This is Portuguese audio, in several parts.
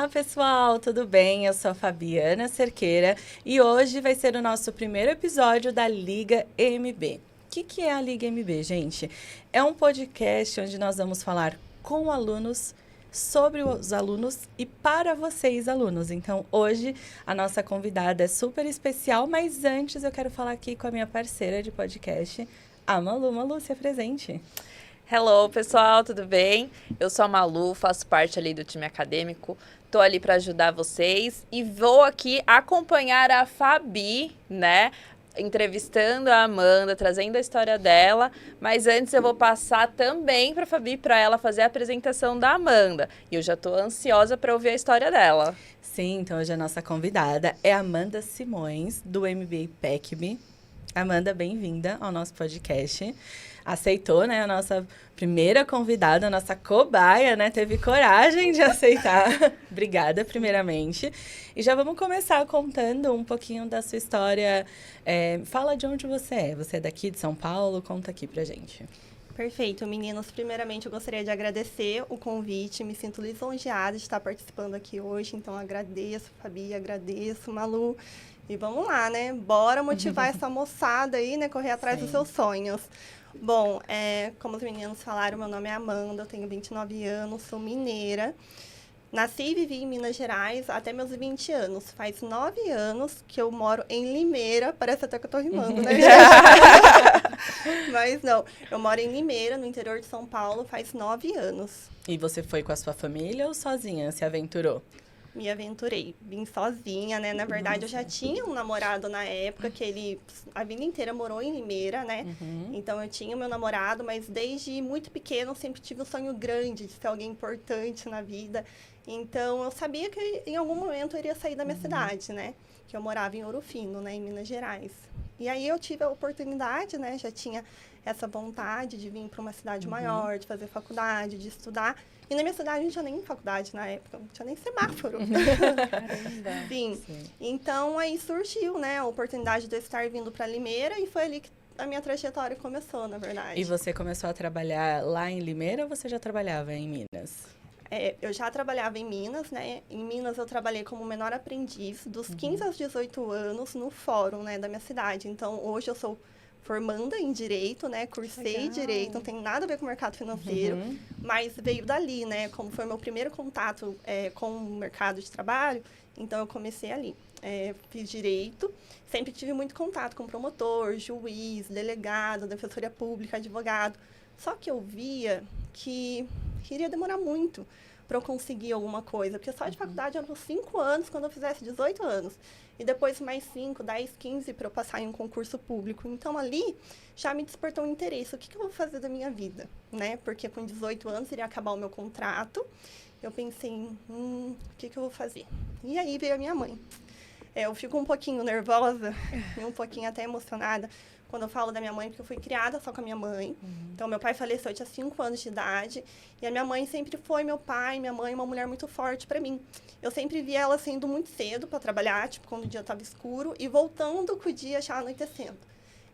Olá, pessoal, tudo bem? Eu sou a Fabiana Cerqueira e hoje vai ser o nosso primeiro episódio da Liga MB. O que é a Liga MB, gente? É um podcast onde nós vamos falar com alunos, sobre os alunos e para vocês, alunos. Então, hoje a nossa convidada é super especial, mas antes eu quero falar aqui com a minha parceira de podcast, a Malu. Malu, se apresente. Hello, pessoal, tudo bem? Eu sou a Malu, faço parte ali do time acadêmico, tô ali para ajudar vocês e vou aqui acompanhar a Fabi, né? Entrevistando a Amanda, trazendo a história dela, mas antes eu vou passar também para a Fabi para ela fazer a apresentação da Amanda. E eu já tô ansiosa para ouvir a história dela. Sim, então hoje a nossa convidada é Amanda Simões, do MBA PECB. Amanda, bem-vinda ao nosso podcast. Aceitou, né, a nossa primeira convidada, a nossa cobaia, né? Teve coragem de aceitar. Obrigada, primeiramente. E já vamos começar contando um pouquinho da sua história. Fala de onde você é. Você é daqui de São Paulo? Conta aqui pra gente. Perfeito, meninos. Primeiramente, eu gostaria de agradecer o convite. Me sinto lisonjeada de estar participando aqui hoje. Então, agradeço, Fabi, agradeço, Malu. E vamos lá, né? Bora motivar essa moçada aí, né? Correr atrás dos seus sonhos. Bom, como os meninos falaram, meu nome é Amanda, eu tenho 29 anos, sou mineira. Nasci e vivi em Minas Gerais até meus 20 anos. Faz 9 anos que eu moro em Limeira. Parece até que eu tô rimando, né, gente? Mas não, eu moro em Limeira, no interior de São Paulo, faz 9 anos. E você foi com a sua família ou sozinha se aventurou? Me aventurei, vim sozinha, né? Na verdade, eu já tinha um namorado na época, que ele a vida inteira morou em Limeira, né? Então, eu tinha o meu namorado, mas desde muito pequeno eu sempre tive um sonho grande de ser alguém importante na vida. Então, eu sabia que em algum momento eu iria sair da minha cidade, né? Que eu morava em Ouro Fino, né? Em Minas Gerais. E aí, eu tive a oportunidade, né? Já tinha essa vontade de vir para uma cidade maior, de fazer faculdade, de estudar. E na minha cidade não tinha nem faculdade na época, não tinha nem semáforo. Caramba. Sim. Então, aí surgiu, né, a oportunidade de eu estar vindo para Limeira e foi ali que a minha trajetória começou, na verdade. E você começou a trabalhar lá em Limeira ou você já trabalhava em Minas? Eu já trabalhava em Minas, né? Em Minas eu trabalhei como menor aprendiz dos 15 aos 18 anos no fórum, né, da minha cidade. Então, hoje eu sou formanda em Direito, né? Cursei Direito, não tem nada a ver com o mercado financeiro, mas veio dali, né? Como foi meu primeiro contato com o mercado de trabalho, então eu comecei ali. Fiz Direito, sempre tive muito contato com promotor, juiz, delegado, defensoria pública, advogado. Só que eu via que iria demorar muito para eu conseguir alguma coisa, porque só de faculdade eram 5 anos quando eu fizesse 18 anos. E depois mais 5, 10, 15 para eu passar em um concurso público. Então, ali já me despertou um interesse. O que eu vou fazer da minha vida, né? Porque com 18 anos iria acabar o meu contrato. Eu pensei, o que eu vou fazer? E aí veio a minha mãe. Eu fico um pouquinho nervosa e um pouquinho até emocionada quando eu falo da minha mãe, porque eu fui criada só com a minha mãe. Então, meu pai faleceu, eu tinha 5 anos de idade. E a minha mãe sempre foi meu pai, minha mãe, uma mulher muito forte para mim. Eu sempre via ela saindo muito cedo para trabalhar, tipo, quando o dia estava escuro, e voltando com o dia já anoitecendo.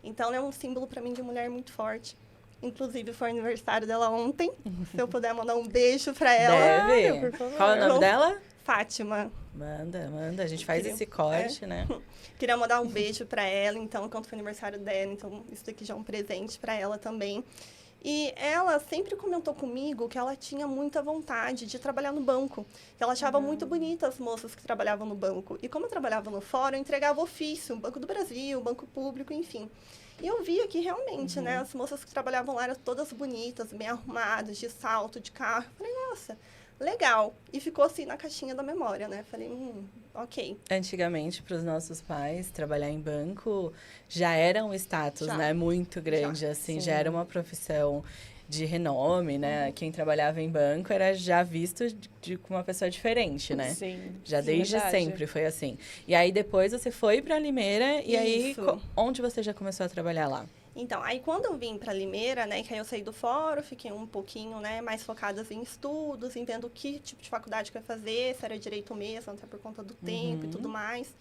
Então, ela é um símbolo para mim de mulher muito forte. Inclusive, foi aniversário dela ontem. Se eu puder mandar um beijo para ela. Deve. Qual é o nome dela? Fátima. Manda. A gente faz esse corte, né? Queria mandar um beijo para ela, então, enquanto foi aniversário dela. Então, isso daqui já é um presente para ela também. E ela sempre comentou comigo que ela tinha muita vontade de trabalhar no banco. Que ela achava muito bonitas as moças que trabalhavam no banco. E como eu trabalhava no fórum, eu entregava ofício, Banco do Brasil, Banco Público, enfim. E eu via que realmente, né, as moças que trabalhavam lá eram todas bonitas, bem arrumadas, de salto, de carro. Eu falei, nossa, legal. E ficou assim na caixinha da memória, né? Falei, ok. Antigamente, para os nossos pais, trabalhar em banco já era um status, né? Muito grande, assim. Já era uma profissão de renome, né? Quem trabalhava em banco era já visto com uma pessoa diferente, né? Sim. Já desde sempre foi assim. E aí, depois, você foi para Limeira. E aí, onde você já começou a trabalhar lá? Então, aí quando eu vim para Limeira, né, que aí eu saí do fórum, fiquei um pouquinho, né, mais focada em estudos, em vendo que tipo de faculdade que eu ia fazer, se era direito mesmo, até por conta do tempo e tudo mais.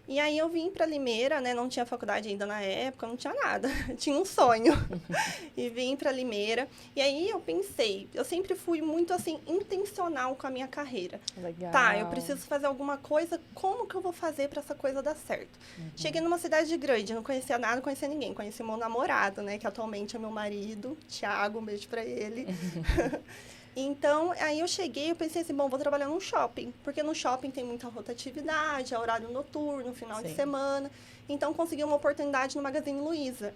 E aí eu vim para Limeira, né? Não tinha faculdade ainda na época, não tinha nada. Tinha um sonho. E vim para Limeira. E aí eu pensei, eu sempre fui muito assim intencional com a minha carreira. Legal. Tá, eu preciso fazer alguma coisa, como que eu vou fazer para essa coisa dar certo? Cheguei numa cidade grande, não conhecia nada, não conhecia ninguém. Conheci meu namorado, né, que atualmente é meu marido, Thiago, um beijo para ele. Então, aí eu cheguei, eu pensei assim, bom, vou trabalhar num shopping, porque no shopping tem muita rotatividade, é horário noturno, final de semana. Então, consegui uma oportunidade no Magazine Luiza.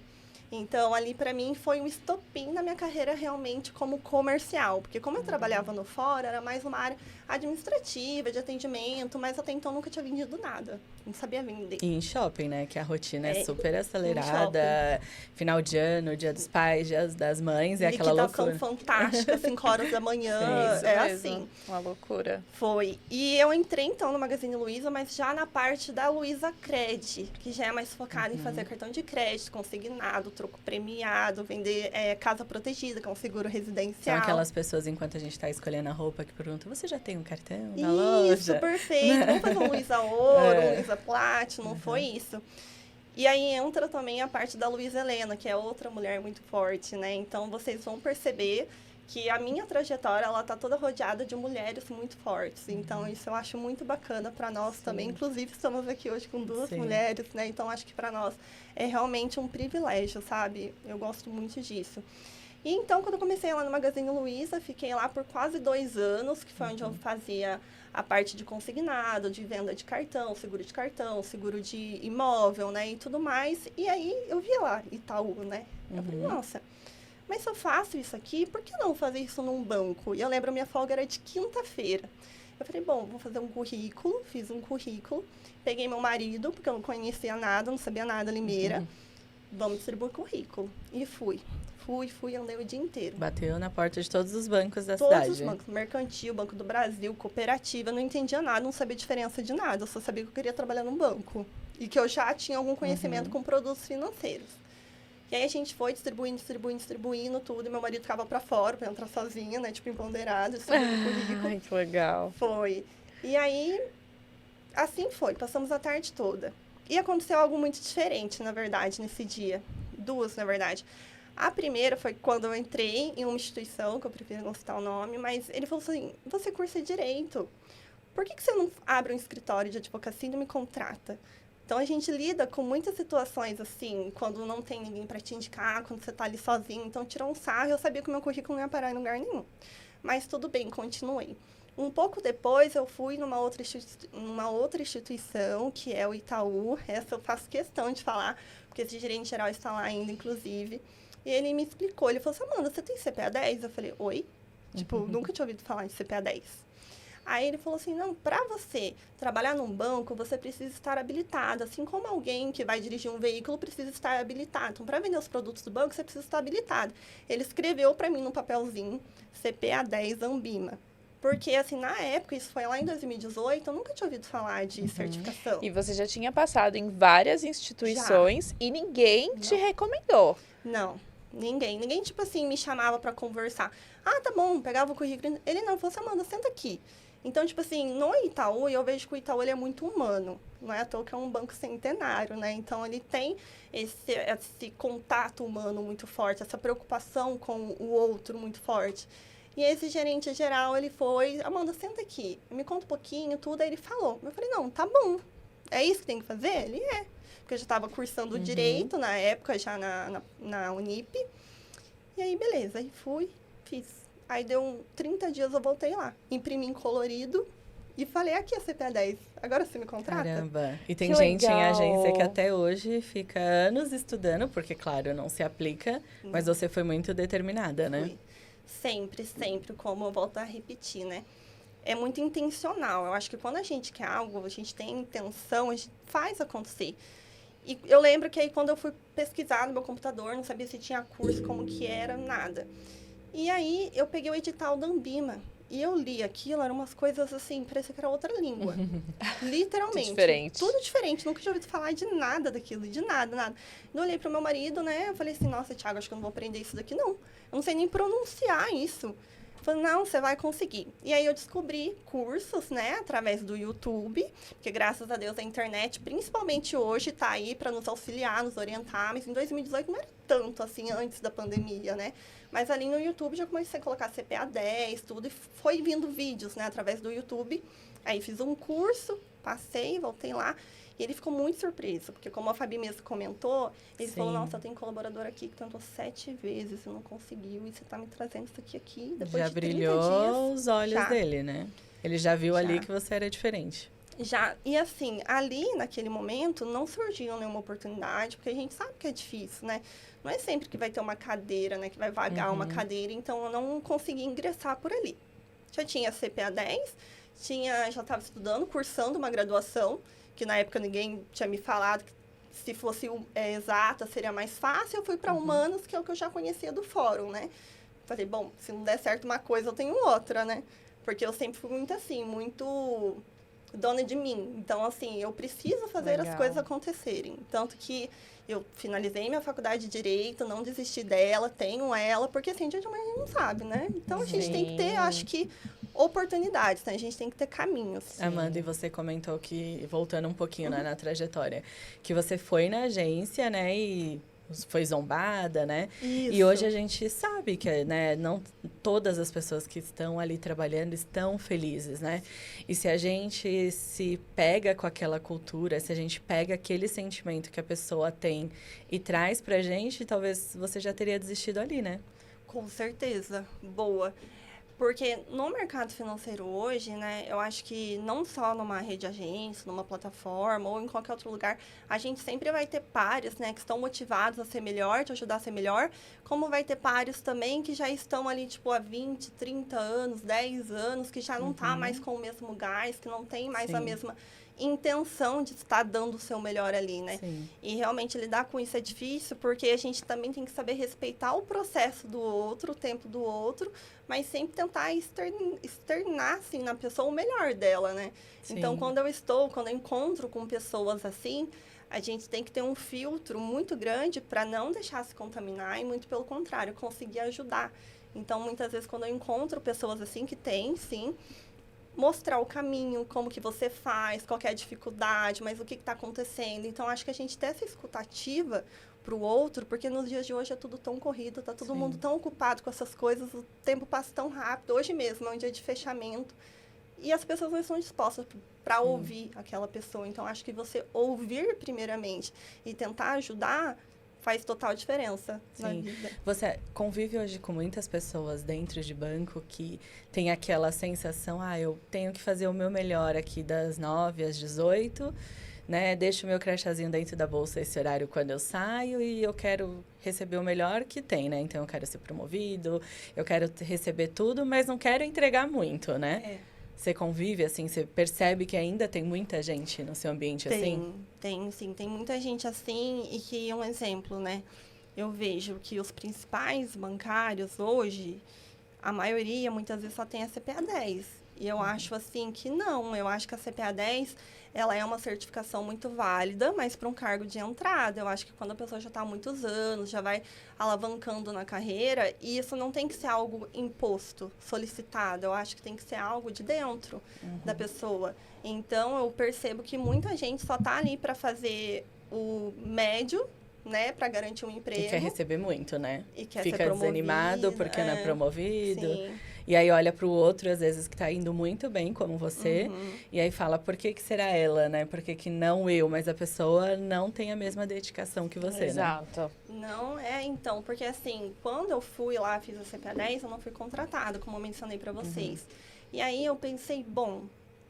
Então, ali para mim foi um estopim na minha carreira realmente como comercial, porque como eu trabalhava no fora, era mais uma área administrativa, de atendimento, mas até então nunca tinha vendido nada, não sabia vender. E em shopping, né? Que a rotina é super acelerada. Final de ano, Dia dos Pais, Dia das Mães, é aquela loucura. Liquidação fantástica, 5 horas da manhã, Isso é mesmo. assim. Uma loucura. Foi. E eu entrei, então, no Magazine Luiza, mas já na parte da Luiza Cred, que já é mais focada em fazer cartão de crédito, consignado, troco premiado, vender casa protegida, que é um seguro residencial. São aquelas pessoas, enquanto a gente está escolhendo a roupa, que perguntam, você já tem um cartão na Isso, loja? perfeito. Vamos fazer um Luiza Ouro, um Luiza Platinum, foi isso. E aí entra também a parte da Luiza Helena, que é outra mulher muito forte, né? Então, vocês vão perceber que a minha trajetória, ela tá toda rodeada de mulheres muito fortes. Então, isso eu acho muito bacana para nós também. Inclusive, estamos aqui hoje com duas mulheres, né? Então, acho que para nós é realmente um privilégio, sabe? Eu gosto muito disso. E então, quando eu comecei lá no Magazine Luiza, fiquei lá por quase 2 anos, que foi onde eu fazia a parte de consignado, de venda de cartão, seguro de imóvel, né, e tudo mais. E aí, eu vi lá, Itaú, né? Eu falei, nossa, mas se eu faço isso aqui, por que não fazer isso num banco? E eu lembro, minha folga era de quinta-feira. Eu falei, bom, vou fazer um currículo, fiz um currículo, peguei meu marido, porque eu não conhecia nada, não sabia nada, Limeira, vamos distribuir currículo. E fui, andei o dia inteiro. Bateu na porta de todos os bancos da Todos cidade. os bancos, Mercantil, Banco do Brasil, Cooperativa, eu não entendia nada, não sabia a diferença de nada, eu só sabia que eu queria trabalhar num banco. E que eu já tinha algum conhecimento com produtos financeiros. E aí a gente foi distribuindo tudo, e meu marido ficava pra fora, pra entrar sozinha, né, tipo, empoderado, distribuindo o currículo. Ai, que legal. Foi. E aí, assim foi, passamos a tarde toda. E aconteceu algo muito diferente, na verdade, nesse dia. 2, na verdade. A primeira foi quando eu entrei em uma instituição, que eu prefiro não citar o nome, mas ele falou assim, você cursa Direito, por que você não abre um escritório de advocacia e me contrata? Então, a gente lida com muitas situações, assim, quando não tem ninguém para te indicar, quando você está ali sozinho. Então, tirou um sarro, eu sabia que o meu currículo não ia parar em lugar nenhum. Mas tudo bem, continuei. Um pouco depois, eu fui numa outra instituição, que é o Itaú. Essa eu faço questão de falar, porque esse gerente geral está lá ainda, inclusive. E ele me explicou, ele falou assim, Amanda, você tem CPA 10? Eu falei, oi? Tipo, nunca tinha ouvido falar de CPA 10. Aí ele falou assim, não, para você trabalhar num banco, você precisa estar habilitado, assim como alguém que vai dirigir um veículo precisa estar habilitado. Então, para vender os produtos do banco, você precisa estar habilitado. Ele escreveu para mim num papelzinho, CPA 10 Ambima. Porque, assim, na época, isso foi lá em 2018, eu nunca tinha ouvido falar de certificação. E você já tinha passado em várias instituições e ninguém te recomendou. Não, ninguém, tipo assim, me chamava para conversar. Ah, tá bom, pegava o currículo. Ele não, falou assim, Amanda, senta aqui. Então, tipo assim, no Itaú, eu vejo que o Itaú ele é muito humano. Não é à toa que é um banco centenário, né? Então, ele tem esse contato humano muito forte, essa preocupação com o outro muito forte. E esse gerente geral, ele foi, Amanda, senta aqui, me conta um pouquinho, tudo. Aí ele falou. Eu falei, não, tá bom. É isso que tem que fazer? Ele é. Porque eu já estava cursando Direito, na época, já na Unip. E aí, beleza. Aí fui, fiz. Aí deu 30 dias, eu voltei lá. Imprimi em colorido e falei, aqui é CPA 10. Agora você me contrata? Caramba. E tem Que gente legal. em agência que até hoje fica anos estudando, porque, claro, não se aplica, mas você foi muito determinada, né? Fui. Sempre, como eu volto a repetir, né? É muito intencional. Eu acho que quando a gente quer algo, a gente tem intenção, a gente faz acontecer. E eu lembro que aí quando eu fui pesquisar no meu computador, não sabia se tinha curso, como que era, nada. E aí eu peguei o edital da Ambima. E eu li aquilo, eram umas coisas assim, parecia que era outra língua. Literalmente. Tudo diferente. Tudo diferente. Nunca tinha ouvido falar de nada daquilo, de nada. Eu olhei pro meu marido, né? Eu falei assim, nossa, Thiago, acho que eu não vou aprender isso daqui, não. Eu não sei nem pronunciar isso. Falei, não, você vai conseguir. E aí eu descobri cursos, né, através do YouTube, porque graças a Deus a internet, principalmente hoje, tá aí para nos auxiliar, nos orientar, mas em 2018 não era tanto assim, antes da pandemia, né? Mas ali no YouTube já comecei a colocar CPA 10, tudo, e foi vindo vídeos, né, através do YouTube. Aí fiz um curso, passei, voltei lá. E ele ficou muito surpreso, porque como a Fabi mesmo comentou, ele Sim. falou, nossa, tem colaborador aqui que tentou 7 vezes e não conseguiu, e você tá me trazendo isso aqui depois Já de 30 brilhou dias. os olhos Já. dele, né? Ele já viu ali Já. que você era diferente. Já, e assim, ali naquele momento não surgiu nenhuma oportunidade, porque a gente sabe que é difícil, né? Não é sempre que vai ter uma cadeira, né? Que vai vagar uma cadeira, então eu não consegui ingressar por ali. Já tinha CPA 10, já estava estudando, cursando uma graduação, que na época ninguém tinha me falado que se fosse exata seria mais fácil. Eu fui para humanas, que é o que eu já conhecia do fórum, né? Falei, bom, se não der certo uma coisa, eu tenho outra, né? Porque eu sempre fui muito assim, muito dona de mim. Então, assim, eu preciso fazer as Legal. coisas acontecerem. Tanto que eu finalizei minha faculdade de Direito, não desisti dela, tenho ela, porque assim, a gente não sabe, né? Então, a gente tem que ter, Sim. acho que, oportunidades, né? A gente tem que ter caminhos. Amanda, e você comentou que, voltando um pouquinho né, na trajetória, que você foi na agência, né, e foi zombada, né? Isso. E hoje a gente sabe que, né, não todas as pessoas que estão ali trabalhando estão felizes, né? E se a gente se pega com aquela cultura, se a gente pega aquele sentimento que a pessoa tem e traz pra gente, talvez você já teria desistido ali, né? Com certeza. Boa. Porque no mercado financeiro hoje, né, eu acho que não só numa rede de agência, numa plataforma ou em qualquer outro lugar, a gente sempre vai ter pares, né, que estão motivados a ser melhor, te ajudar a ser melhor, como vai ter pares também que já estão ali, tipo, há 20, 30 anos, 10 anos, que já não tá mais com o mesmo gás, que não tem mais a Sim. mesma intenção de estar dando o seu melhor ali, né? Sim. E realmente lidar com isso é difícil, porque a gente também tem que saber respeitar o processo do outro, o tempo do outro, mas sempre tentar externar, assim, na pessoa o melhor dela, né? Sim. Então, quando eu encontro com pessoas assim, a gente tem que ter um filtro muito grande para não deixar se contaminar e, muito pelo contrário, conseguir ajudar. Então, muitas vezes, quando eu encontro pessoas assim que têm, sim, mostrar o caminho, como que você faz, qual que é a dificuldade, mas o que está acontecendo. Então, acho que a gente ter essa escutativa para o outro, porque nos dias de hoje é tudo tão corrido, está todo Sim. mundo tão ocupado com essas coisas, o tempo passa tão rápido. Hoje mesmo é um dia de fechamento e as pessoas não estão dispostas para ouvir aquela pessoa. Então, acho que você ouvir primeiramente e tentar ajudar faz total diferença na Sim. vida. Você convive hoje com muitas pessoas dentro de banco que tem aquela sensação, eu tenho que fazer o meu melhor aqui das 9 às 18, né? Deixo o meu crachazinho dentro da bolsa esse horário quando eu saio e eu quero receber o melhor que tem, né? Então, eu quero ser promovido, eu quero receber tudo, mas não quero entregar muito, né? Você convive, assim, você percebe que ainda tem muita gente no seu ambiente assim? Tem muita gente assim e que, um exemplo, né? Eu vejo que os principais bancários hoje, a maioria, muitas vezes, só tem a CPA 10. E eu acho, assim, que não. Eu acho que a CPA 10, ela é uma certificação muito válida, mas para um cargo de entrada. Eu acho que quando a pessoa já está há muitos anos, já vai alavancando na carreira, e isso não tem que ser algo imposto, solicitado. Eu acho que tem que ser algo de dentro da pessoa. Então, eu percebo que muita gente só está ali para fazer o médio, né, para garantir um emprego. E quer receber muito, né? E quer Fica ser promovido, desanimado porque não é promovido. Sim. E aí olha pro outro, às vezes, que tá indo muito bem, como você. E aí fala, por que será ela, né? Por que não eu? Mas a pessoa não tem a mesma dedicação que você, né? Exato. Não, então, porque assim, quando eu fui lá, fiz a CPA 10, eu não fui contratada, como eu mencionei para vocês. E aí eu pensei, bom,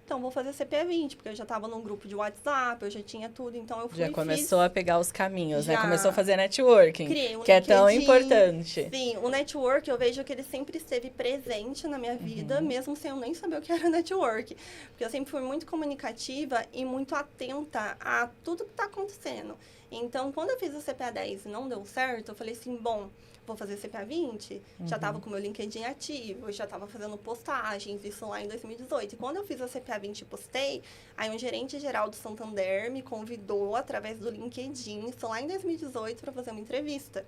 então vou fazer CPA 20, porque eu já estava num grupo de WhatsApp, eu já tinha tudo, então eu fui Já começou a pegar os caminhos, né? Já. Começou a fazer networking, Criei um que é tão LinkedIn. importante. Sim, o network, eu vejo que ele sempre esteve presente na minha vida, mesmo sem eu nem saber o que era network. Porque eu sempre fui muito comunicativa e muito atenta a tudo que está acontecendo. Então, quando eu fiz o CPA 10 e não deu certo, eu falei assim, bom, vou fazer CPA 20, já estava com o meu LinkedIn ativo, já estava fazendo postagens, isso lá em 2018. E quando eu fiz a CPA 20 e postei, aí um gerente geral do Santander me convidou através do LinkedIn, isso lá em 2018, para fazer uma entrevista.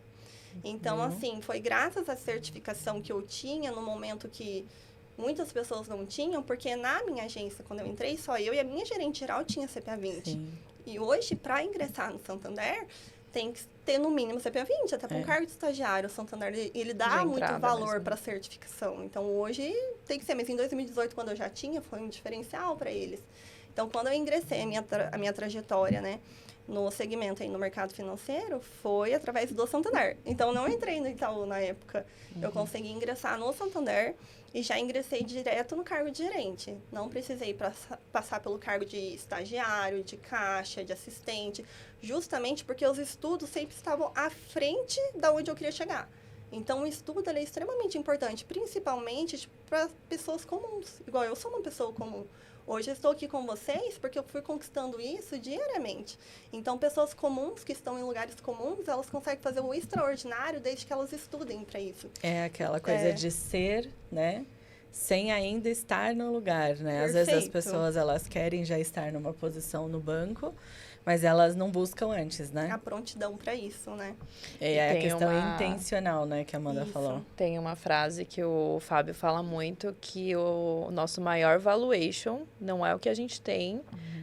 Então, assim, foi graças à certificação que eu tinha no momento que muitas pessoas não tinham, porque na minha agência, quando eu entrei, só eu e a minha gerente geral tinha CPA 20. Sim. E hoje, para ingressar no Santander, tem que ter no mínimo CPA 20, até para um cargo de estagiário. O Santander, ele dá muito valor para a certificação. Então, hoje tem que ser, mas em 2018, quando eu já tinha, foi um diferencial para eles. Então, quando eu ingressei a minha trajetória, né, no segmento aí no mercado financeiro, foi através do Santander. Então, não entrei no Itaú na época. Eu consegui ingressar no Santander e já ingressei direto no cargo de gerente. Não precisei passar pelo cargo de estagiário, de caixa, de assistente, justamente porque os estudos sempre estavam à frente da onde eu queria chegar. Então, o estudo ele é extremamente importante, principalmente para pessoas comuns. Igual eu sou uma pessoa comum. Hoje eu estou aqui com vocês porque eu fui conquistando isso diariamente. Então, pessoas comuns que estão em lugares comuns, elas conseguem fazer o extraordinário desde que elas estudem para isso. É aquela coisa de ser, né? Sem ainda estar no lugar, né? Perfeito. Às vezes as pessoas, elas querem já estar numa posição no banco, mas elas não buscam antes, né? A prontidão para isso, né? É a questão intencional, né, que a Amanda falou. Tem uma frase que o Fábio fala muito, que o nosso maior valuation não é o que a gente tem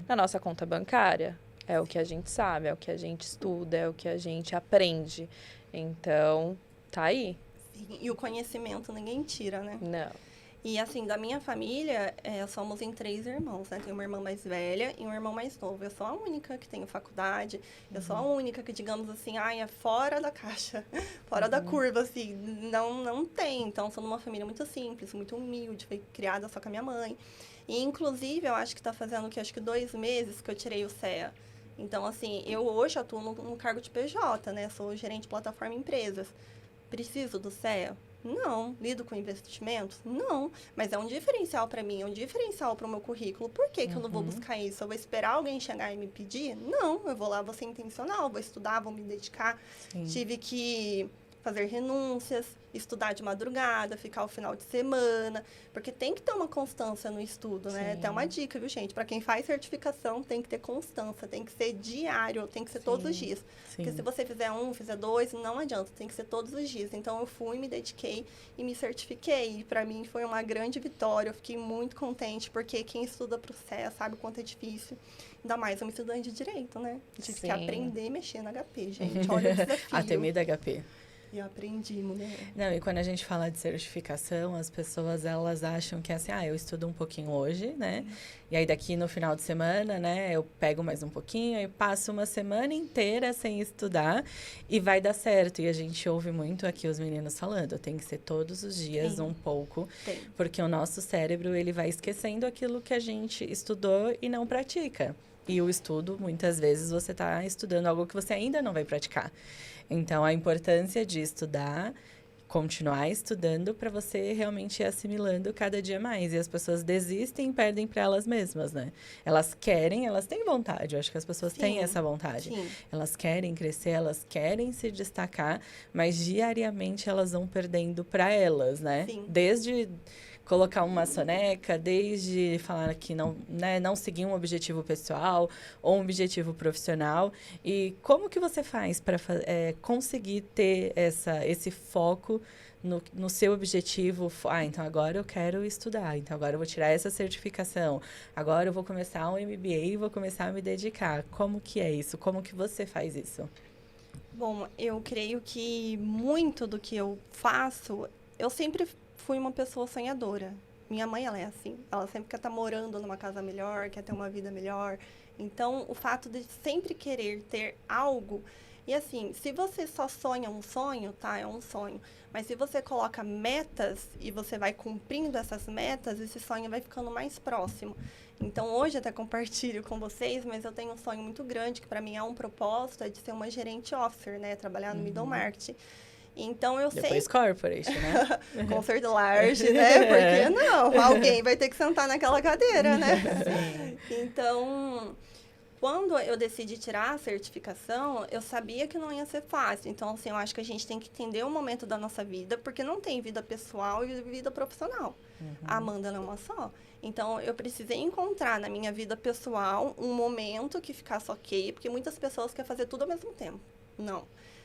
na nossa conta bancária. É o que a gente sabe, é o que a gente estuda, é o que a gente aprende. Então, tá aí. Sim, e o conhecimento ninguém tira, né? Não. E, assim, da minha família, somos em 3 irmãos, né? Tenho uma irmã mais velha e um irmão mais novo. Eu sou a única que tenho faculdade. Eu sou a única que, digamos assim, é fora da caixa, fora da curva, assim. Não tem. Então, sou numa família muito simples, muito humilde. Fui criada só com a minha mãe. E, inclusive, eu acho que está fazendo, acho que 2 meses que eu tirei o CEA. Então, assim, eu hoje atuo no cargo de PJ, né? Sou gerente de plataforma empresas. Preciso do CEA? Não. Lido com investimentos? Não. Mas é um diferencial para mim, é um diferencial para o meu currículo. Por que eu não vou buscar isso? Eu vou esperar alguém chegar e me pedir? Não. Eu vou lá, vou ser intencional, vou estudar, vou me dedicar. Sim. Tive que fazer renúncias, estudar de madrugada, ficar o final de semana, porque tem que ter uma constância no estudo, né? Até uma dica, viu, gente? Para quem faz certificação, tem que ter constância, tem que ser diário, tem que ser todos os dias. Porque se você fizer 1, fizer 2, não adianta, tem que ser todos os dias. Então, eu fui, me dediquei e me certifiquei. E para mim foi uma grande vitória, eu fiquei muito contente, porque quem estuda para o CEA sabe o quanto é difícil. Ainda mais uma estudante de direito, né? Tive que aprender a mexer na HP, gente. Olha o desafio. A temida HP. E eu aprendi, mulher. Não, e quando a gente fala de certificação, as pessoas, elas acham que é assim, eu estudo um pouquinho hoje, né? E aí daqui no final de semana, né, eu pego mais um pouquinho e passo uma semana inteira sem estudar e vai dar certo. E a gente ouve muito aqui os meninos falando, tem que ser todos os dias um pouco, porque o nosso cérebro, ele vai esquecendo aquilo que a gente estudou e não pratica. E o estudo, muitas vezes, você está estudando algo que você ainda não vai praticar. Então, a importância de estudar, continuar estudando para você realmente ir assimilando cada dia mais. E as pessoas desistem e perdem para elas mesmas, né? Elas querem, elas têm vontade. Eu acho que as pessoas têm essa vontade. Sim. Elas querem crescer, elas querem se destacar, mas diariamente elas vão perdendo para elas, né? Sim. Desde colocar uma soneca, desde falar que não, né, não seguir um objetivo pessoal ou um objetivo profissional. E como que você faz para conseguir ter esse foco no seu objetivo? Então agora eu quero estudar, então agora eu vou tirar essa certificação, agora eu vou começar um MBA e vou começar a me dedicar. Como que é isso? Como que você faz isso? Bom, eu creio que muito do que eu faço, eu sempre fui uma pessoa sonhadora. Minha mãe, ela é assim. Ela sempre quer estar morando numa casa melhor, quer ter uma vida melhor. Então, o fato de sempre querer ter algo... E assim, se você só sonha um sonho, tá? É um sonho. Mas se você coloca metas e você vai cumprindo essas metas, esse sonho vai ficando mais próximo. Então, hoje até compartilho com vocês, mas eu tenho um sonho muito grande, que para mim é um propósito, é de ser uma gerente officer, né? Trabalhar no middle market. Então, eu sei... Depois corporate, né? Com certeza large, né? Porque não, alguém vai ter que sentar naquela cadeira, né? Sim. Então, quando eu decidi tirar a certificação, eu sabia que não ia ser fácil. Então, assim, eu acho que a gente tem que entender o momento da nossa vida, porque não tem vida pessoal e vida profissional. A Amanda não é uma só. Então, eu precisei encontrar na minha vida pessoal um momento que ficasse ok, porque muitas pessoas querem fazer tudo ao mesmo tempo. Não.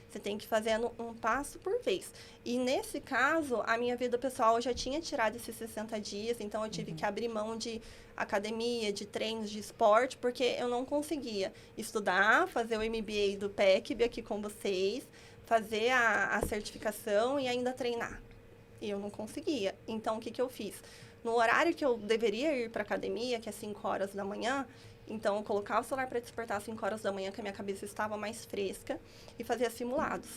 Você tem que ir fazendo um passo por vez. E nesse caso, a minha vida pessoal eu já tinha tirado esses 60 dias, então eu tive que abrir mão de academia, de treinos, de esporte, porque eu não conseguia estudar, fazer o MBA do PECB aqui com vocês, fazer a certificação e ainda treinar. E eu não conseguia. Então, o que eu fiz? No horário que eu deveria ir para academia, que é 5 horas da manhã, então, eu colocava o celular para despertar às 5 horas da manhã, que a minha cabeça estava mais fresca, e fazia simulados,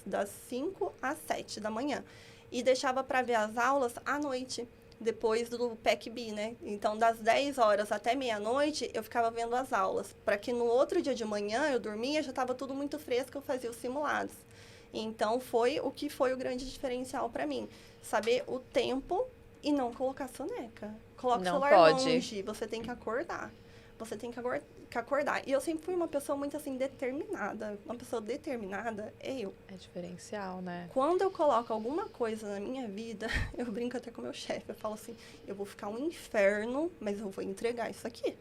das 5 às 7 da manhã. E deixava para ver as aulas à noite, depois do PECB, né? Então, das 10 horas até meia-noite, eu ficava vendo as aulas, para que no outro dia de manhã eu dormia, já estava tudo muito fresco, eu fazia os simulados. Então, foi o que foi o grande diferencial para mim. Saber o tempo e não colocar soneca. Coloca o celular longe, você tem que acordar. Você tem que acordar. E eu sempre fui uma pessoa muito, assim, determinada. Uma pessoa determinada é eu. É diferencial, né? Quando eu coloco alguma coisa na minha vida, eu brinco até com o meu chefe. Eu falo assim, eu vou ficar um inferno, mas eu vou entregar isso aqui.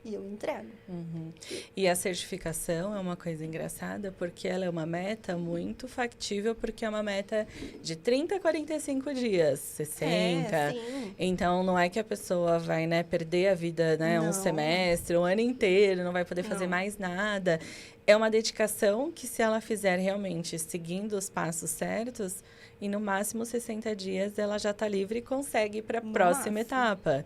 E eu entrego. Uhum. E a certificação é uma coisa engraçada, porque ela é uma meta muito factível, porque é uma meta de 30 a 45 dias, 60. Sim. Então, não é que a pessoa vai, né, perder a vida, né, um Não. semestre, um ano inteiro, não vai poder fazer Não. mais nada. É uma dedicação que, se ela fizer realmente seguindo os passos certos, em no máximo 60 dias, ela já está livre e consegue ir para a próxima etapa.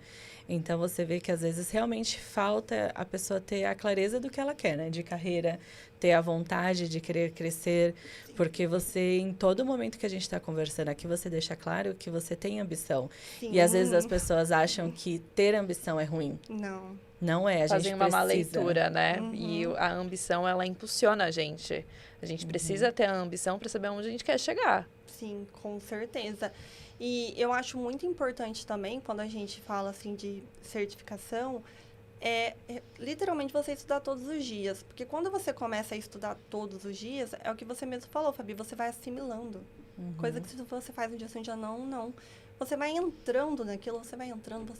Então, você vê que, às vezes, realmente falta a pessoa ter a clareza do que ela quer, né? De carreira, ter a vontade de querer crescer. Porque você, em todo momento que a gente está conversando aqui, você deixa claro que você tem ambição. Sim. E, às vezes, as pessoas acham que ter ambição é ruim. Não. Não é, a Fazem gente uma má precisa. leitura, né? E a ambição, ela impulsiona a gente. A gente precisa ter a ambição para saber onde a gente quer chegar. Sim, com certeza. E eu acho muito importante também, quando a gente fala assim de certificação, literalmente você estudar todos os dias. Porque quando você começa a estudar todos os dias, é o que você mesmo falou, Fabi, você vai assimilando. Coisa que se você faz um dia sim, um dia não. Você vai entrando naquilo, você vai entrando,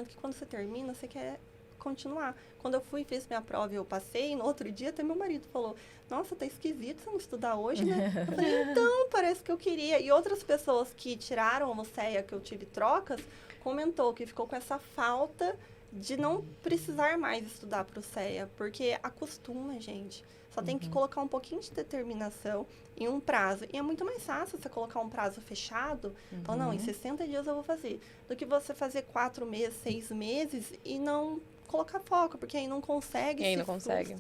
que quando você termina, você quer continuar. Quando eu fui e fiz minha prova e eu passei, no outro dia até meu marido falou, nossa, tá esquisito você não estudar hoje, né? Eu falei, então, parece que eu queria. E outras pessoas que tiraram o CEA, que eu tive trocas, comentou que ficou com essa falta de não precisar mais estudar para o CEA, porque acostuma, gente. Só tem que colocar um pouquinho de determinação em um prazo. E é muito mais fácil você colocar um prazo fechado, falar, não, em 60 dias eu vou fazer, do que você fazer 4 meses, 6 meses e não colocar foco, porque aí não consegue, E aí não consegue.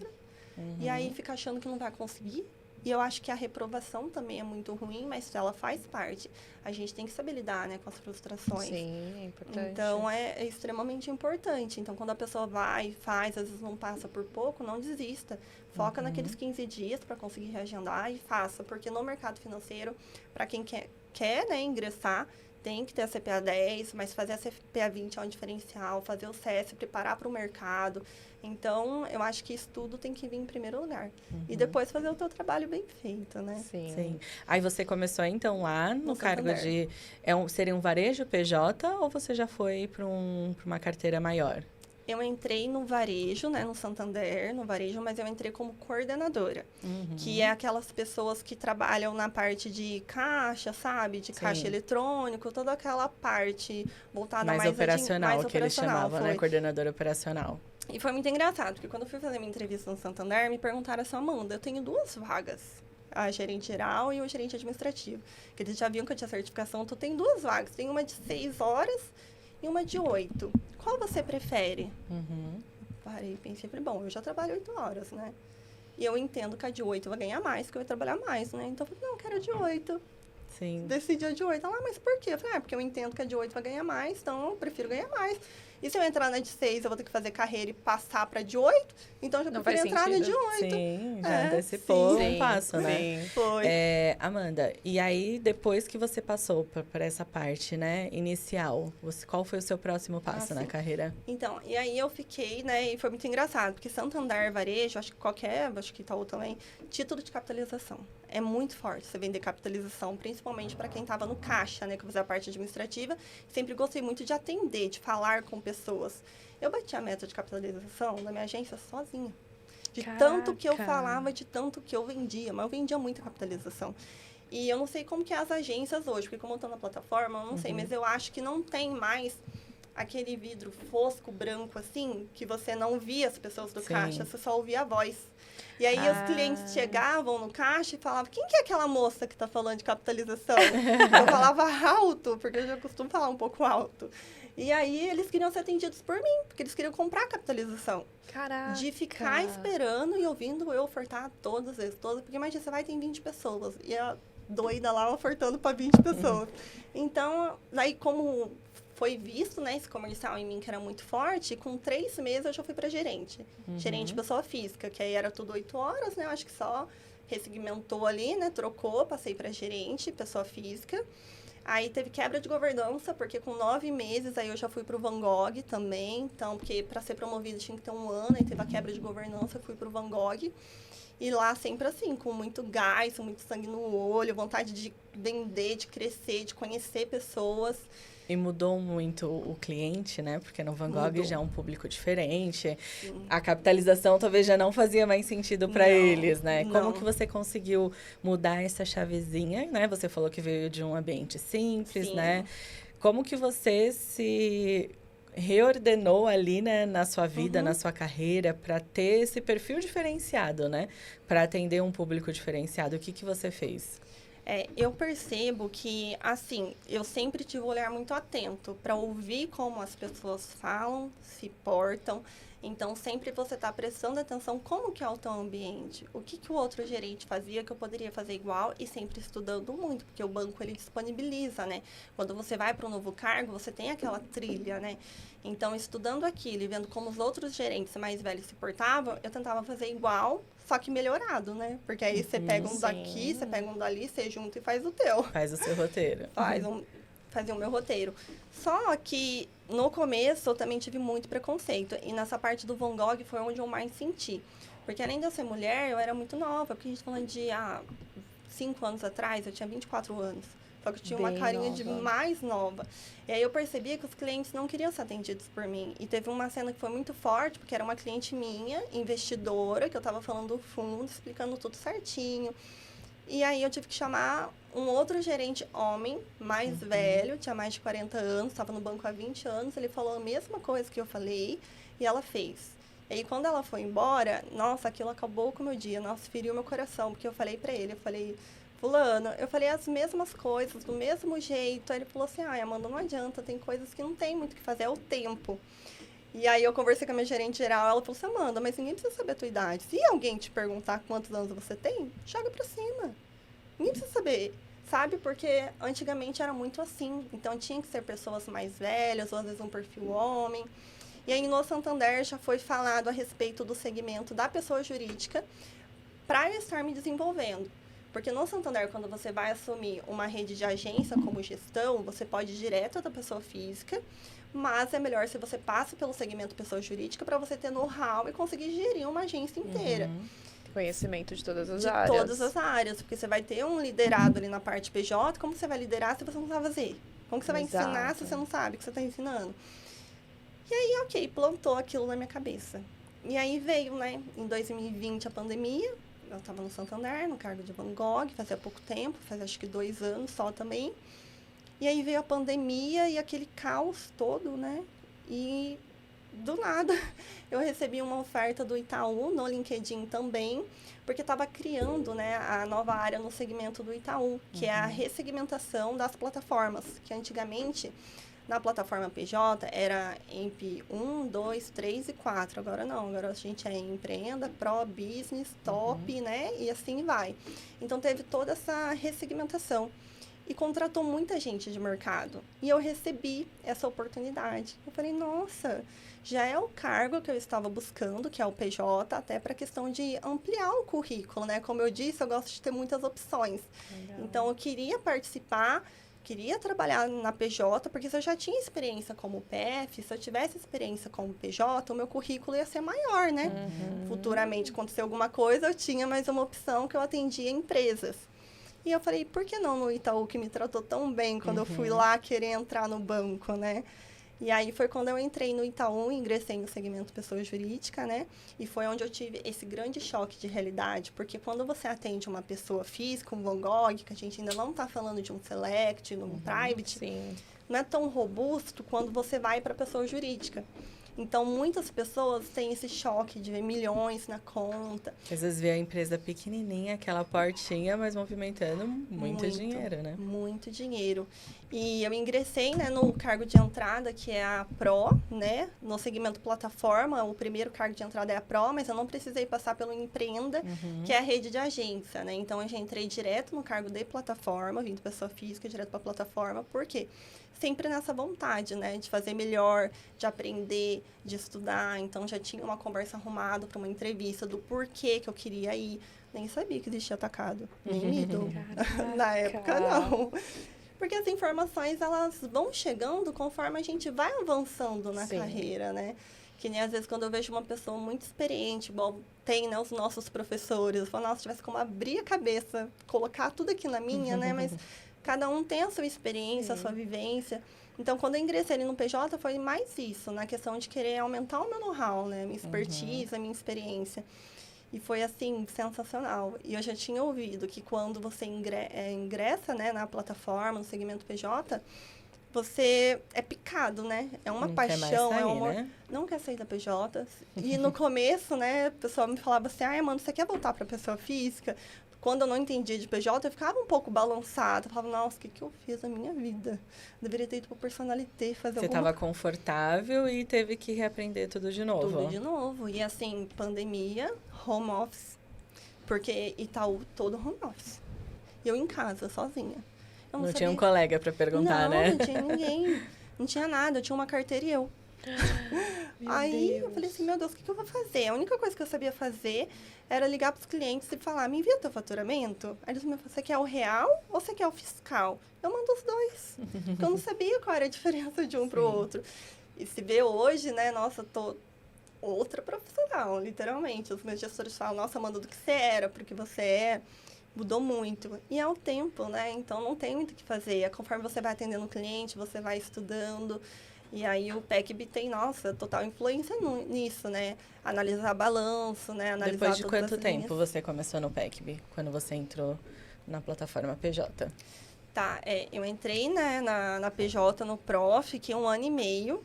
E aí fica achando que não vai conseguir. E eu acho que a reprovação também é muito ruim, mas ela faz parte. A gente tem que saber lidar, né, com as frustrações. Sim, é importante. Então, é extremamente importante. Então, quando a pessoa vai e faz, às vezes não passa por pouco, não desista. Foca naqueles 15 dias para conseguir reagendar e faça. Porque no mercado financeiro, para quem quer né, ingressar, tem que ter a CPA 10, mas fazer a CPA 20 é um diferencial, fazer o CS, preparar para o mercado. Então, eu acho que isso tudo tem que vir em primeiro lugar. E depois fazer o teu trabalho bem feito, né? Sim. Aí você começou, então, lá no cargo Santander. de... seria um varejo PJ ou você já foi para uma carteira maior? Eu entrei no varejo, né, no Santander, no varejo, mas eu entrei como coordenadora, que é aquelas pessoas que trabalham na parte de caixa, sabe? De caixa eletrônico, toda aquela parte voltada mais operacional, que eles chamavam, né? foi. Coordenadora operacional. E foi muito engraçado, porque quando eu fui fazer minha entrevista no Santander, me perguntaram assim, Amanda, eu tenho 2 vagas, a gerente geral e o gerente administrativo. Que eles já viam que eu tinha certificação, então tem 2 vagas, tem uma de 6 horas e uma de 8. Qual você prefere? Parei, pensei, falei, bom, eu já trabalho 8 horas, né? E eu entendo que a de 8 eu vou ganhar mais, que eu vou trabalhar mais, né? Então eu falei, não, eu quero a de 8. Sim. Decidi a de 8. Ela, mas por quê? Eu falei, porque eu entendo que a de 8 vai ganhar mais, então eu prefiro ganhar mais. E se eu entrar na de 6, eu vou ter que fazer carreira e passar para de 8? Então eu já Não prefiro faz entrar na de sentido. 8. Sim, já antecipou um passo, né? Sim. Foi. Amanda, e aí depois que você passou por essa parte, né, inicial, qual foi o seu próximo passo na sim. carreira? Então, e aí eu fiquei, né, e foi muito engraçado, porque Santander, varejo, acho que Itaú também, título de capitalização. É muito forte você vender capitalização, principalmente para quem estava no caixa, né, que eu fazia a parte administrativa. Sempre gostei muito de atender, de falar com pessoas. Eu bati a meta de capitalização da minha agência sozinha. De tanto que eu Caraca. falava, de tanto que eu vendia. Mas eu vendia muita capitalização. E eu não sei como que é as agências hoje, porque como eu tô na plataforma, eu não sei. Mas eu acho que não tem mais aquele vidro fosco, branco, assim, que você não via as pessoas do Sim. caixa, você só ouvia a voz. E aí os clientes chegavam no caixa e falavam, quem que é aquela moça que tá falando de capitalização? Eu falava alto, porque eu já costumo falar um pouco alto. E aí eles queriam ser atendidos por mim, porque eles queriam comprar a capitalização. Caraca. De ficar esperando e ouvindo eu ofertar todas as vezes, todas. Porque imagina, você vai ter 20 pessoas. E a doida lá ofertando para 20 pessoas. Então, daí como foi visto, né, esse comercial em mim que era muito forte, com 3 meses eu já fui para gerente. Gerente pessoa física, que aí era tudo 8 horas, né? Eu acho que só ressegmentou ali, né? Trocou, passei para gerente, pessoa física. Aí teve quebra de governança, porque com 9 meses aí eu já fui pro Van Gogh também. Então, porque para ser promovida tinha que ter 1 ano, aí teve a quebra de governança, eu fui pro Van Gogh. E lá sempre assim, com muito gás, com muito sangue no olho, vontade de vender, de crescer, de conhecer pessoas. E mudou muito o cliente, né? Porque no Van Gogh Mudou. já é um público diferente. Sim. A capitalização talvez já não fazia mais sentido para Não, eles, né? Como não. que você conseguiu mudar essa chavezinha, né? Você falou que veio de um ambiente simples, Sim. né? Como que você se reordenou ali, né, na sua vida, na sua carreira, para ter esse perfil diferenciado, né? Para atender um público diferenciado. O que que você fez? Eu percebo que, assim, eu sempre tive um olhar muito atento para ouvir como as pessoas falam, se portam. Então, sempre você está prestando atenção como que é o teu ambiente. O que o outro gerente fazia que eu poderia fazer igual e sempre estudando muito, porque o banco, ele disponibiliza, né? Quando você vai para um novo cargo, você tem aquela trilha, né? Então, estudando aquilo e vendo como os outros gerentes mais velhos se portavam, eu tentava fazer igual, só que melhorado, né? Porque aí você pega um daqui, você pega um dali, você junta e faz o teu. Faz o seu roteiro. Fazia o meu roteiro. Só que no começo eu também tive muito preconceito. E nessa parte do Van Gogh foi onde eu mais senti. Porque além de eu ser mulher, eu era muito nova. Porque a gente falando de 5 anos atrás, eu tinha 24 anos. Só que eu tinha uma Bem carinha de nova. mais nova. E aí eu percebia que os clientes não queriam ser atendidos por mim. E teve uma cena que foi muito forte, porque era uma cliente minha, investidora, que eu estava falando do fundo, explicando tudo certinho. E aí eu tive que chamar um outro gerente homem, mais velho, tinha mais de 40 anos, estava no banco há 20 anos. Ele falou a mesma coisa que eu falei e ela fez. E aí quando ela foi embora, nossa, aquilo acabou com o meu dia, nossa, feriu meu coração, porque eu falei pra ele, eu falei, fulano, eu falei as mesmas coisas, do mesmo jeito. Aí ele falou assim, Amanda, não adianta, tem coisas que não tem muito o que fazer, é o tempo. E aí eu conversei com a minha gerente geral, ela falou assim, Amanda, mas ninguém precisa saber a tua idade. Se alguém te perguntar quantos anos você tem, joga pra cima. Ninguém precisa saber, sabe? Porque antigamente era muito assim. Então tinha que ser pessoas mais velhas, ou às vezes um perfil homem. E aí no Santander já foi falado a respeito do segmento da pessoa jurídica para eu estar me desenvolvendo. Porque no Santander, quando você vai assumir uma rede de agência como gestão, você pode ir direto da pessoa física, mas é melhor se você passa pelo segmento pessoa jurídica para você ter know-how e conseguir gerir uma agência inteira. Conhecimento de todas as De áreas. todas as áreas, porque você vai ter um liderado ali na parte PJ, como você vai liderar se você não sabe fazer? Como que você vai ensinar Exato. se você não sabe o que você está ensinando? E aí, ok, plantou aquilo na minha cabeça. E aí veio, né, em 2020 a pandemia, eu estava no Santander, no cargo de Van Gogh, fazia pouco tempo, fazia acho que 2 anos só também. E aí veio a pandemia e aquele caos todo, né? E do nada eu recebi uma oferta do Itaú no LinkedIn também, porque estava criando, né, a nova área no segmento do Itaú, que é a ressegmentação das plataformas, que antigamente na plataforma PJ era EMP 1, 2, 3 e 4. Agora não, agora a gente é Empreenda, Pro, Business, Top, né? E assim vai. Então teve toda essa ressegmentação. E contratou muita gente de mercado. E eu recebi essa oportunidade. Eu falei, nossa, já é o cargo que eu estava buscando, que é o PJ, até para a questão de ampliar o currículo, né? Como eu disse, eu gosto de ter muitas opções. Legal. Então, eu queria participar, queria trabalhar na PJ, porque se eu já tinha experiência como PF, se eu tivesse experiência como PJ, o meu currículo ia ser maior, né? Futuramente, acontecer alguma coisa, eu tinha mais uma opção que eu atendia empresas. E eu falei, por que não no Itaú, que me tratou tão bem quando eu fui lá querer entrar no banco, né? E aí foi quando eu entrei no Itaú, ingressei no segmento pessoa jurídica, né? E foi onde eu tive esse grande choque de realidade, porque quando você atende uma pessoa física, um Van Gogh, que a gente ainda não está falando de um Select, um Private, Sim. não é tão robusto quando você vai para a pessoa jurídica. Então, muitas pessoas têm esse choque de ver milhões na conta. Às vezes vê a empresa pequenininha, aquela portinha, mas movimentando muito dinheiro, né? Muito dinheiro. E eu ingressei, né, no cargo de entrada, que é a Pro, né? No segmento plataforma, o primeiro cargo de entrada é a Pro, mas eu não precisei passar pelo Empreenda, que é a rede de agência, né? Então, eu já entrei direto no cargo de plataforma, vim de pessoa física direto para a plataforma. Por quê? Sempre nessa vontade, né, de fazer melhor, de aprender, de estudar. Então, já tinha uma conversa arrumada para uma entrevista do porquê que eu queria ir. Nem sabia que existia atacado, nem Middle. Na época, não. Porque as informações, elas vão chegando conforme a gente vai avançando na carreira, né? Que nem às vezes quando eu vejo uma pessoa muito experiente, igual tem, né, os nossos professores, eu falo, nossa, se tivesse como abrir a cabeça, colocar tudo aqui na minha, né, mas cada um tem a sua experiência, a sua vivência. Então, quando eu ingressei ali no PJ, foi mais isso, na questão de querer aumentar o meu know-how, né, minha expertise, a minha experiência. E foi, assim, sensacional. E eu já tinha ouvido que quando você ingressa, né, na plataforma, no segmento PJ, você é picado, né? É uma Não paixão, quer mais sair, é um amor. né? Não quer sair da PJ. E no começo, né, o pessoal me falava assim, ai, mano, você quer voltar para pessoa física? Quando eu não entendia de PJ, eu ficava um pouco balançada. Eu falava, nossa, o que eu fiz na minha vida? Eu deveria ter ido para personalité, fazer Você alguma estava confortável e teve que reaprender tudo de novo. Tudo de novo. E assim, pandemia, home office. Porque Itaú, todo home office. E eu em casa, sozinha. Eu Não sabia... tinha um colega para perguntar, né? Não tinha ninguém. Não tinha nada. Eu tinha uma carteira e eu. Aí eu falei assim, meu Deus, o que eu vou fazer? A única coisa que eu sabia fazer era ligar para os clientes e falar, me envia teu faturamento. Aí eles me falaram, você quer o real ou você quer o fiscal? Eu mando os dois. Porque eu não sabia qual era a diferença de um para o outro. E se vê hoje, né, nossa, tô outra profissional, literalmente. Os meus gestores falam, nossa, Amanda, do que você era, porque você é. Mudou muito. E é o tempo, né? Então, não tem muito o que fazer. Conforme você vai atendendo o cliente, você vai estudando. E aí, o PECB tem, nossa, total influência nisso, né? Analisar balanço, né? Analisar Depois de todas quanto as tempo linhas. você começou no PECB? Quando você entrou na plataforma PJ? Tá, eu entrei, né, na PJ, no PRO, fiquei 1 ano e meio.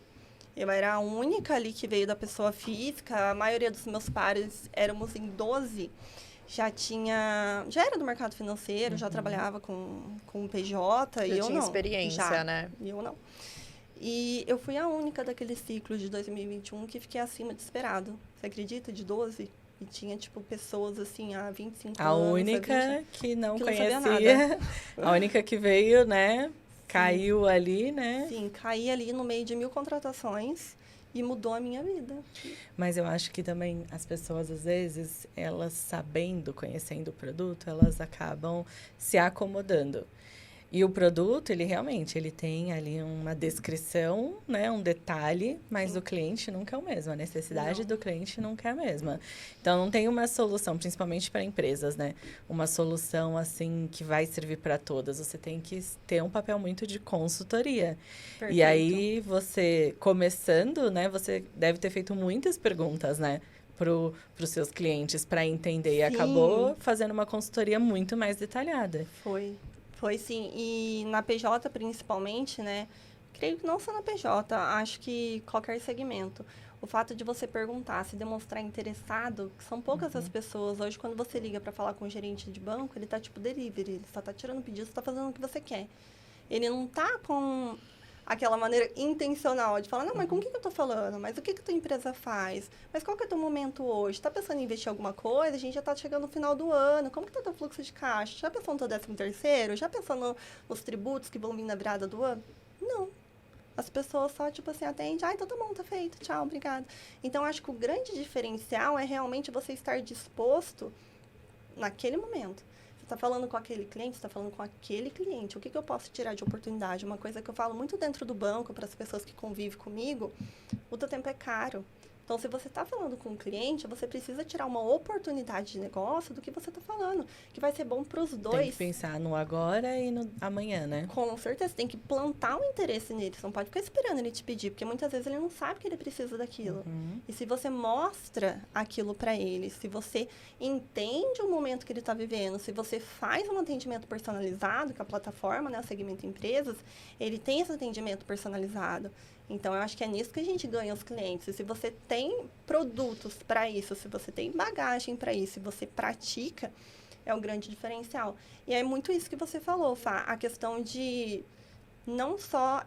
Eu era a única ali que veio da pessoa física. A maioria dos meus pares éramos em 12. Já era do mercado financeiro, já trabalhava com PJ, e eu tinha não. experiência, né? E eu não. E eu fui a única daquele ciclo de 2021 que fiquei acima de esperado. Você acredita? De 12? E tinha, tipo, pessoas, assim, há 25 A anos. única que não que não sabia conhecia. A única que veio, né? Caiu ali, né? Sim, caí ali no meio de 1000 contratações e mudou a minha vida. Mas eu acho que também as pessoas, às vezes, elas sabendo, conhecendo o produto, elas acabam se acomodando. E o produto, ele realmente, ele tem ali uma descrição, né, um detalhe, mas o cliente nunca é o mesmo. A necessidade do cliente nunca é a mesma. Então, não tem uma solução, principalmente para empresas, né? Uma solução, assim, que vai servir para todas. Você tem que ter um papel muito de consultoria. Perfeito. E aí, você, começando, né, você deve ter feito muitas perguntas, né? Para os seus clientes, para entender. E acabou fazendo uma consultoria muito mais detalhada. Foi sim. E na PJ, principalmente, né? Creio que não só na PJ, acho que qualquer segmento. O fato de você perguntar, se demonstrar interessado, que são poucas as pessoas. Hoje, quando você liga para falar com o gerente de banco, ele tá tipo delivery. Ele só tá tirando pedido, você tá fazendo o que você quer. Ele não tá com aquela maneira intencional de falar, não, mas com o que eu tô falando? Mas o que a tua empresa faz? Mas qual que é o teu momento hoje? Tá pensando em investir em alguma coisa? A gente já tá chegando no final do ano. Como que tá o teu fluxo de caixa? Já pensou no teu 13º? Já pensou nos tributos que vão vir na virada do ano? Não. As pessoas só, tipo assim, atendem. Ah, então tá bom, tá feito. Tchau, obrigada. Então, acho que o grande diferencial é realmente você estar disposto naquele momento. Você está falando com aquele cliente, você está falando com aquele cliente. O que eu posso tirar de oportunidade? Uma coisa que eu falo muito dentro do banco, para as pessoas que convivem comigo, o teu tempo é caro. Então, se você está falando com o cliente, você precisa tirar uma oportunidade de negócio do que você está falando, que vai ser bom para os dois. Tem que pensar no agora e no amanhã, né? Com certeza, tem que plantar um interesse nele. Você não pode ficar esperando ele te pedir, porque muitas vezes ele não sabe que ele precisa daquilo. E se você mostra aquilo para ele, se você entende o momento que ele está vivendo, se você faz um atendimento personalizado, que a plataforma, né, o segmento empresas, ele tem esse atendimento personalizado. Então, eu acho que é nisso que a gente ganha os clientes. E se você tem produtos para isso, se você tem bagagem para isso, se você pratica, é um grande diferencial. E é muito isso que você falou, Fá, a questão de não só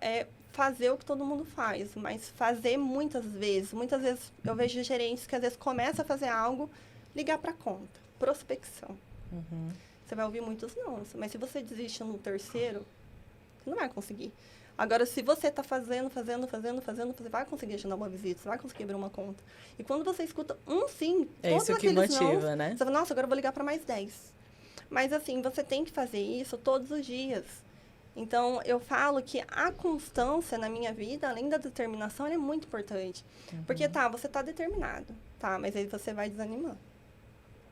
fazer o que todo mundo faz, mas fazer muitas vezes. Muitas vezes eu vejo gerentes que às vezes começam a fazer algo, ligar para conta, prospecção. Você vai ouvir muitos não, mas se você desiste no terceiro, você não vai conseguir. Agora, se você está fazendo, você vai conseguir agendar uma visita, você vai conseguir abrir uma conta. E quando você escuta um sim, todos isso que aqueles motiva, não, né? você fala, nossa, agora eu vou ligar para mais 10. Mas, assim, você tem que fazer isso todos os dias. Então, eu falo que a constância na minha vida, além da determinação, ela é muito importante. Porque, você está determinado, mas aí você vai desanimando.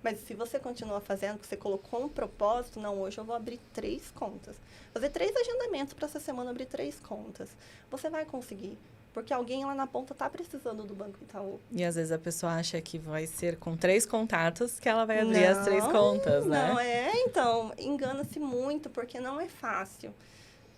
Mas se você continua fazendo, que você colocou um propósito, não, hoje eu vou abrir 3 contas. Fazer 3 agendamentos para essa semana, abrir 3 contas. Você vai conseguir. Porque alguém lá na ponta está precisando do Banco Itaú. E às vezes a pessoa acha que vai ser com 3 contatos que ela vai abrir as 3 contas, né? Não, então, engana-se muito, porque não é fácil.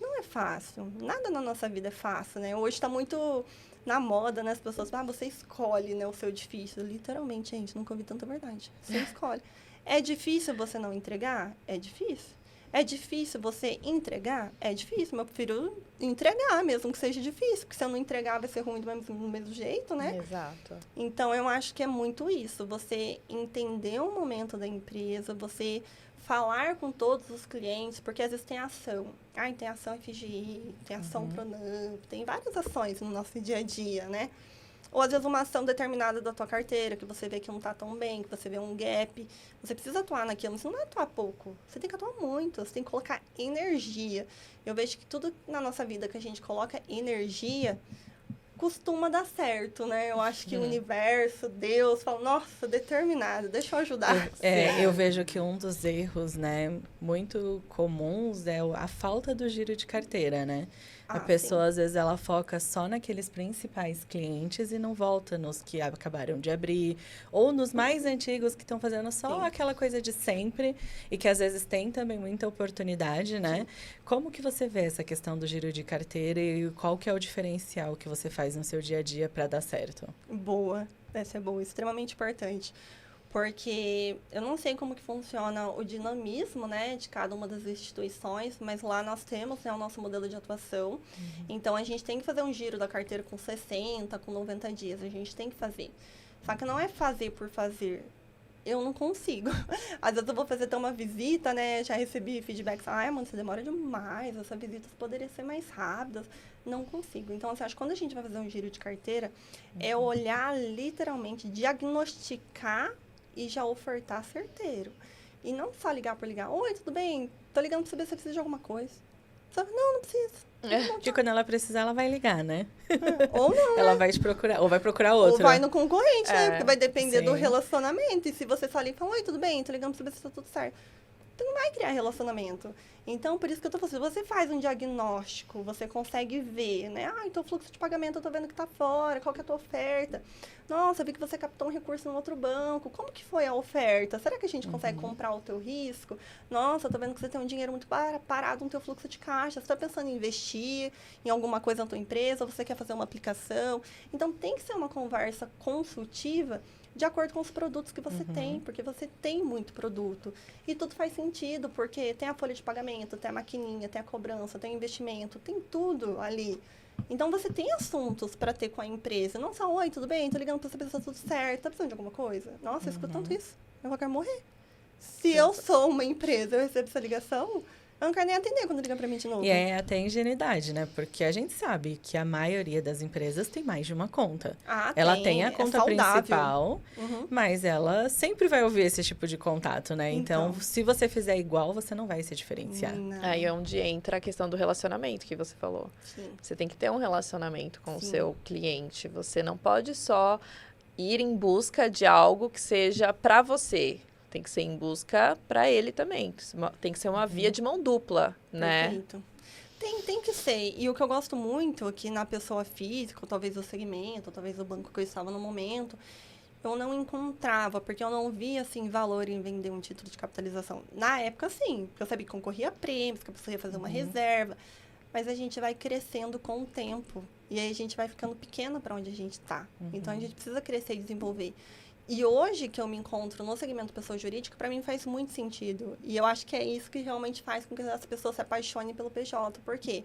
Não é fácil. Nada na nossa vida é fácil, né? Hoje está muito na moda, né? As pessoas falam, você escolhe, né, o seu difícil. Literalmente, gente, nunca ouvi tanta verdade. Você escolhe. É difícil você não entregar? É difícil. É difícil você entregar? É difícil, mas eu prefiro entregar, mesmo que seja difícil. Porque se eu não entregar, vai ser ruim do mesmo jeito, né? Exato. Então, eu acho que é muito isso. Você entender o momento da empresa, você falar com todos os clientes, porque às vezes tem ação. Tem ação FGI, tem ação Pronamp, tem várias ações no nosso dia a dia, né? Ou, às vezes, uma ação determinada da tua carteira, que você vê que não está tão bem, que você vê um gap. Você precisa atuar naquilo, mas você não vai atuar pouco. Você tem que atuar muito, você tem que colocar energia. Eu vejo que tudo na nossa vida que a gente coloca energia costuma dar certo, né? Eu acho que o universo, Deus, fala, nossa, determinado, deixa eu ajudar. Eu vejo que um dos erros, né, muito comuns é a falta do giro de carteira, né? A pessoa, às vezes, ela foca só naqueles principais clientes e não volta nos que acabaram de abrir, ou nos mais antigos que estão fazendo só aquela coisa de sempre e que, às vezes, tem também muita oportunidade, né? Como que você vê essa questão do giro de carteira e qual que é o diferencial que você faz no seu dia a dia para dar certo? Boa, essa é boa, extremamente importante. Porque eu não sei como que funciona o dinamismo, né, de cada uma das instituições, mas lá nós temos, né, o nosso modelo de atuação. Então, a gente tem que fazer um giro da carteira com 60, com 90 dias, a gente tem que fazer. Só que não é fazer por fazer. Eu não consigo. Às vezes eu vou fazer até uma visita, né, já recebi feedback, mano, você demora demais, essas visitas poderiam ser mais rápidas. Não consigo. Então, assim, acho que quando a gente vai fazer um giro de carteira, é olhar literalmente, diagnosticar e já ofertar certeiro. E não só ligar por ligar. Oi, tudo bem? Tô ligando pra saber se você precisa de alguma coisa. Só, não precisa. Porque quando ela precisar, ela vai ligar, né? Ou não, Ela vai te procurar, ou vai procurar outro. Ou vai no concorrente, né? Porque vai depender sim. do relacionamento. E se você só liga e fala, oi, tudo bem? Tô ligando pra saber se tá tudo certo. Você não vai criar relacionamento. Então, por isso que eu tô falando, se você faz um diagnóstico, você consegue ver, né? Então o fluxo de pagamento eu tô vendo que tá fora, qual que é a tua oferta? Nossa, eu vi que você captou um recurso no outro banco, como que foi a oferta? Será que a gente consegue comprar o teu risco? Nossa, eu tô vendo que você tem um dinheiro muito parado no teu fluxo de caixa, você tá pensando em investir em alguma coisa na tua empresa, ou você quer fazer uma aplicação? Então, tem que ser uma conversa consultiva de acordo com os produtos que você tem, porque você tem muito produto. E tudo faz sentido, porque tem a folha de pagamento, tem a maquininha, tem a cobrança, tem o investimento, tem tudo ali. Então, você tem assuntos para ter com a empresa. Não só, oi, tudo bem? Tô ligando para saber se tá tudo certo. Tá precisando de alguma coisa? Nossa, eu escuto tanto isso. Eu vou querer morrer. Se eu sou uma empresa, eu recebo essa ligação, eu não quero nem atender quando liga para mim de novo. E é até ingenuidade, né? Porque a gente sabe que a maioria das empresas tem mais de uma conta. Ela tem a conta principal, mas ela sempre vai ouvir esse tipo de contato, né? Então, se você fizer igual, você não vai se diferenciar. Aí é onde entra a questão do relacionamento que você falou. Sim. Você tem que ter um relacionamento com o seu cliente. Você não pode só ir em busca de algo que seja para você. Tem que ser em busca para ele também. Tem que ser uma via de mão dupla, né? Perfeito. Tem que ser. E o que eu gosto muito aqui na pessoa física, ou talvez o segmento, ou talvez o banco que eu estava no momento, eu não encontrava, porque eu não via, assim, valor em vender um título de capitalização. Na época, sim, porque eu sabia que concorria a prêmios, que a pessoa ia fazer uma reserva. Mas a gente vai crescendo com o tempo. E aí a gente vai ficando pequena para onde a gente está. Então, a gente precisa crescer e desenvolver. E hoje que eu me encontro no segmento pessoa jurídica, para mim faz muito sentido. E eu acho que é isso que realmente faz com que as pessoas se apaixonem pelo PJ. Por quê?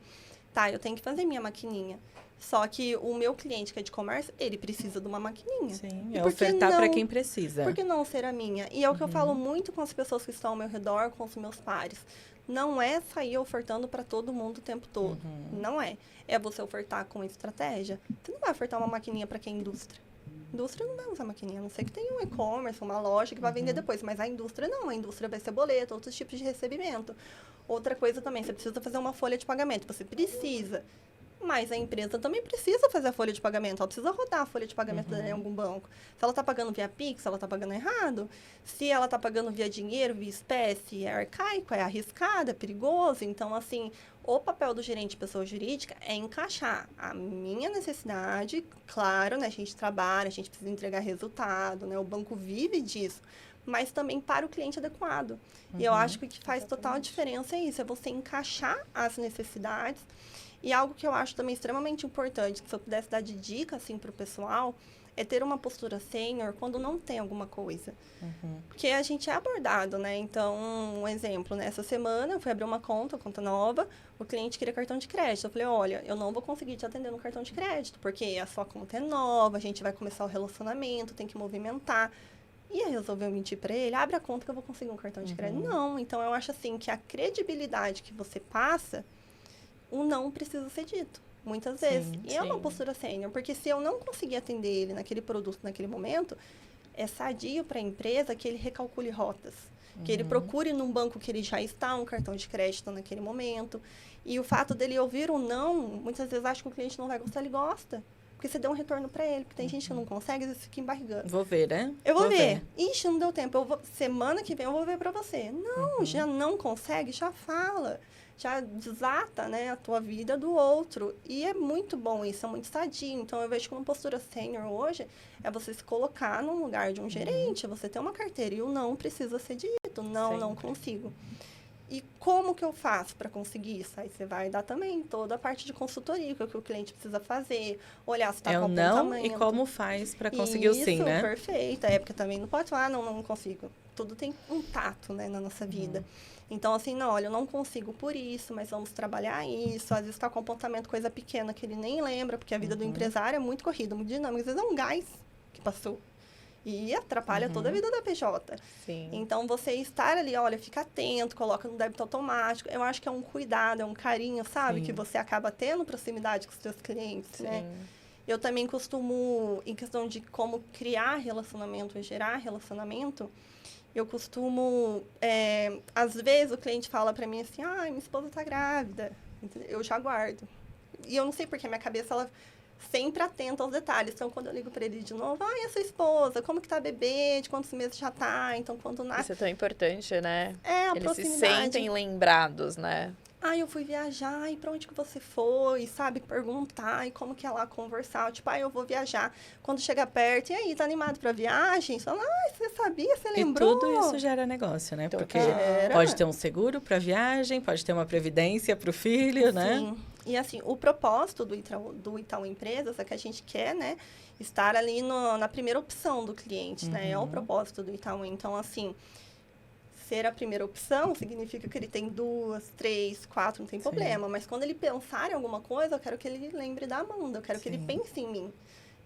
Tá, eu tenho que fazer minha maquininha. Só que o meu cliente que é de comércio, ele precisa de uma maquininha. Sim, E é por que ofertar para não- quem precisa. Por que não ser a minha? E é o que eu falo muito com as pessoas que estão ao meu redor, com os meus pares. Não é sair ofertando para todo mundo o tempo todo. Não é. É você ofertar com estratégia. Você não vai ofertar uma maquininha para quem é indústria. Indústria não vai usar maquininha, a não ser que tenha um e-commerce, uma loja que vai vender depois. Mas a indústria não. A indústria vai ser boleto, outros tipos de recebimento. Outra coisa também, você precisa fazer uma folha de pagamento. Você precisa. Mas a empresa também precisa fazer a folha de pagamento. Ela precisa rodar a folha de pagamento dela em algum banco. Se ela está pagando via Pix, ela está pagando errado. Se ela está pagando via dinheiro, via espécie, é arcaico, é arriscado, é perigoso. Então, assim, o papel do gerente de pessoa jurídica é encaixar a minha necessidade. Claro, né? A gente trabalha, a gente precisa entregar resultado, né? O banco vive disso. Mas também para o cliente adequado. E eu acho que o que faz total diferença é isso. É você encaixar as necessidades. E algo que eu acho também extremamente importante, que se eu pudesse dar de dica, assim, para o pessoal, é ter uma postura sênior quando não tem alguma coisa. Porque a gente é abordado, né? Então, um exemplo, né? Essa semana eu fui abrir uma conta nova, o cliente queria cartão de crédito. Eu falei, olha, eu não vou conseguir te atender no cartão de crédito, porque a sua conta é nova, a gente vai começar o relacionamento, tem que movimentar. E aí resolveu mentir para ele, abre a conta que eu vou conseguir um cartão de crédito. Não, então eu acho assim que a credibilidade que você passa, o não precisa ser dito, muitas vezes. E é uma postura sênior, porque se eu não conseguir atender ele naquele produto, naquele momento, é sadio para a empresa que ele recalcule rotas. Que ele procure num banco que ele já está, um cartão de crédito naquele momento. E o fato dele ouvir o não, muitas vezes acha que o cliente não vai gostar, ele gosta. Porque você deu um retorno para ele, porque tem gente que não consegue, às vezes fica embarrigando. Vou ver, né? Eu vou ver. Ixi, não deu tempo. Semana que vem eu vou ver para você. Não, já não consegue, já fala. Já desata, né, a tua vida do outro. E é muito bom isso, é muito sadio. Então, eu vejo que uma postura sênior hoje é você se colocar no lugar de um gerente, você ter uma carteira e o não precisa ser dito. Não, não consigo. E como que eu faço para conseguir isso? Aí você vai dar também toda a parte de consultoria, que é o que o cliente precisa fazer, olhar se está com o o não apontamento. e como faz para conseguir o sim, né? Isso, perfeito. É, porque também não pode falar, não consigo. Tudo tem um tato, né, na nossa vida. Então, assim, não, olha, eu não consigo por isso, mas vamos trabalhar isso. Às vezes está com apontamento, coisa pequena que ele nem lembra, porque a vida do empresário é muito corrida, muito dinâmica. Às vezes é um gás que passou. E atrapalha toda a vida da PJ. Sim. Então, você estar ali, olha, fica atento, coloca no débito automático. Eu acho que é um cuidado, é um carinho, sabe? Que você acaba tendo proximidade com os seus clientes, né? Eu também costumo, em questão de como criar relacionamento e gerar relacionamento, eu costumo, às vezes o cliente fala pra mim assim, minha esposa tá grávida. Eu já guardo. E eu não sei porque minha cabeça, ela sempre atenta aos detalhes. Então, quando eu ligo pra ele de novo, e a sua esposa? Como que tá a bebê? De quantos meses já tá? Então, quando nasce... Isso é tão importante, né? É, a Eles se proximidade. sentem lembrados, né? Eu fui viajar, e pra onde que você foi, sabe? Perguntar, e como que é lá conversar. Tipo, eu vou viajar. Quando chega perto, e aí, tá animado pra viagem? Você fala, você sabia, você lembrou? E tudo isso gera negócio, né? Porque Gera. pode ter um seguro pra viagem, pode ter uma previdência pro filho, né? Sim. E assim, o propósito do Itaú Empresas é que a gente quer, né, estar ali na primeira opção do cliente, né? É o propósito do Itaú. Então, assim, ser a primeira opção significa que ele tem 2, 3, 4, não tem problema. Mas quando ele pensar em alguma coisa, eu quero que ele lembre da Amanda, eu quero que ele pense em mim.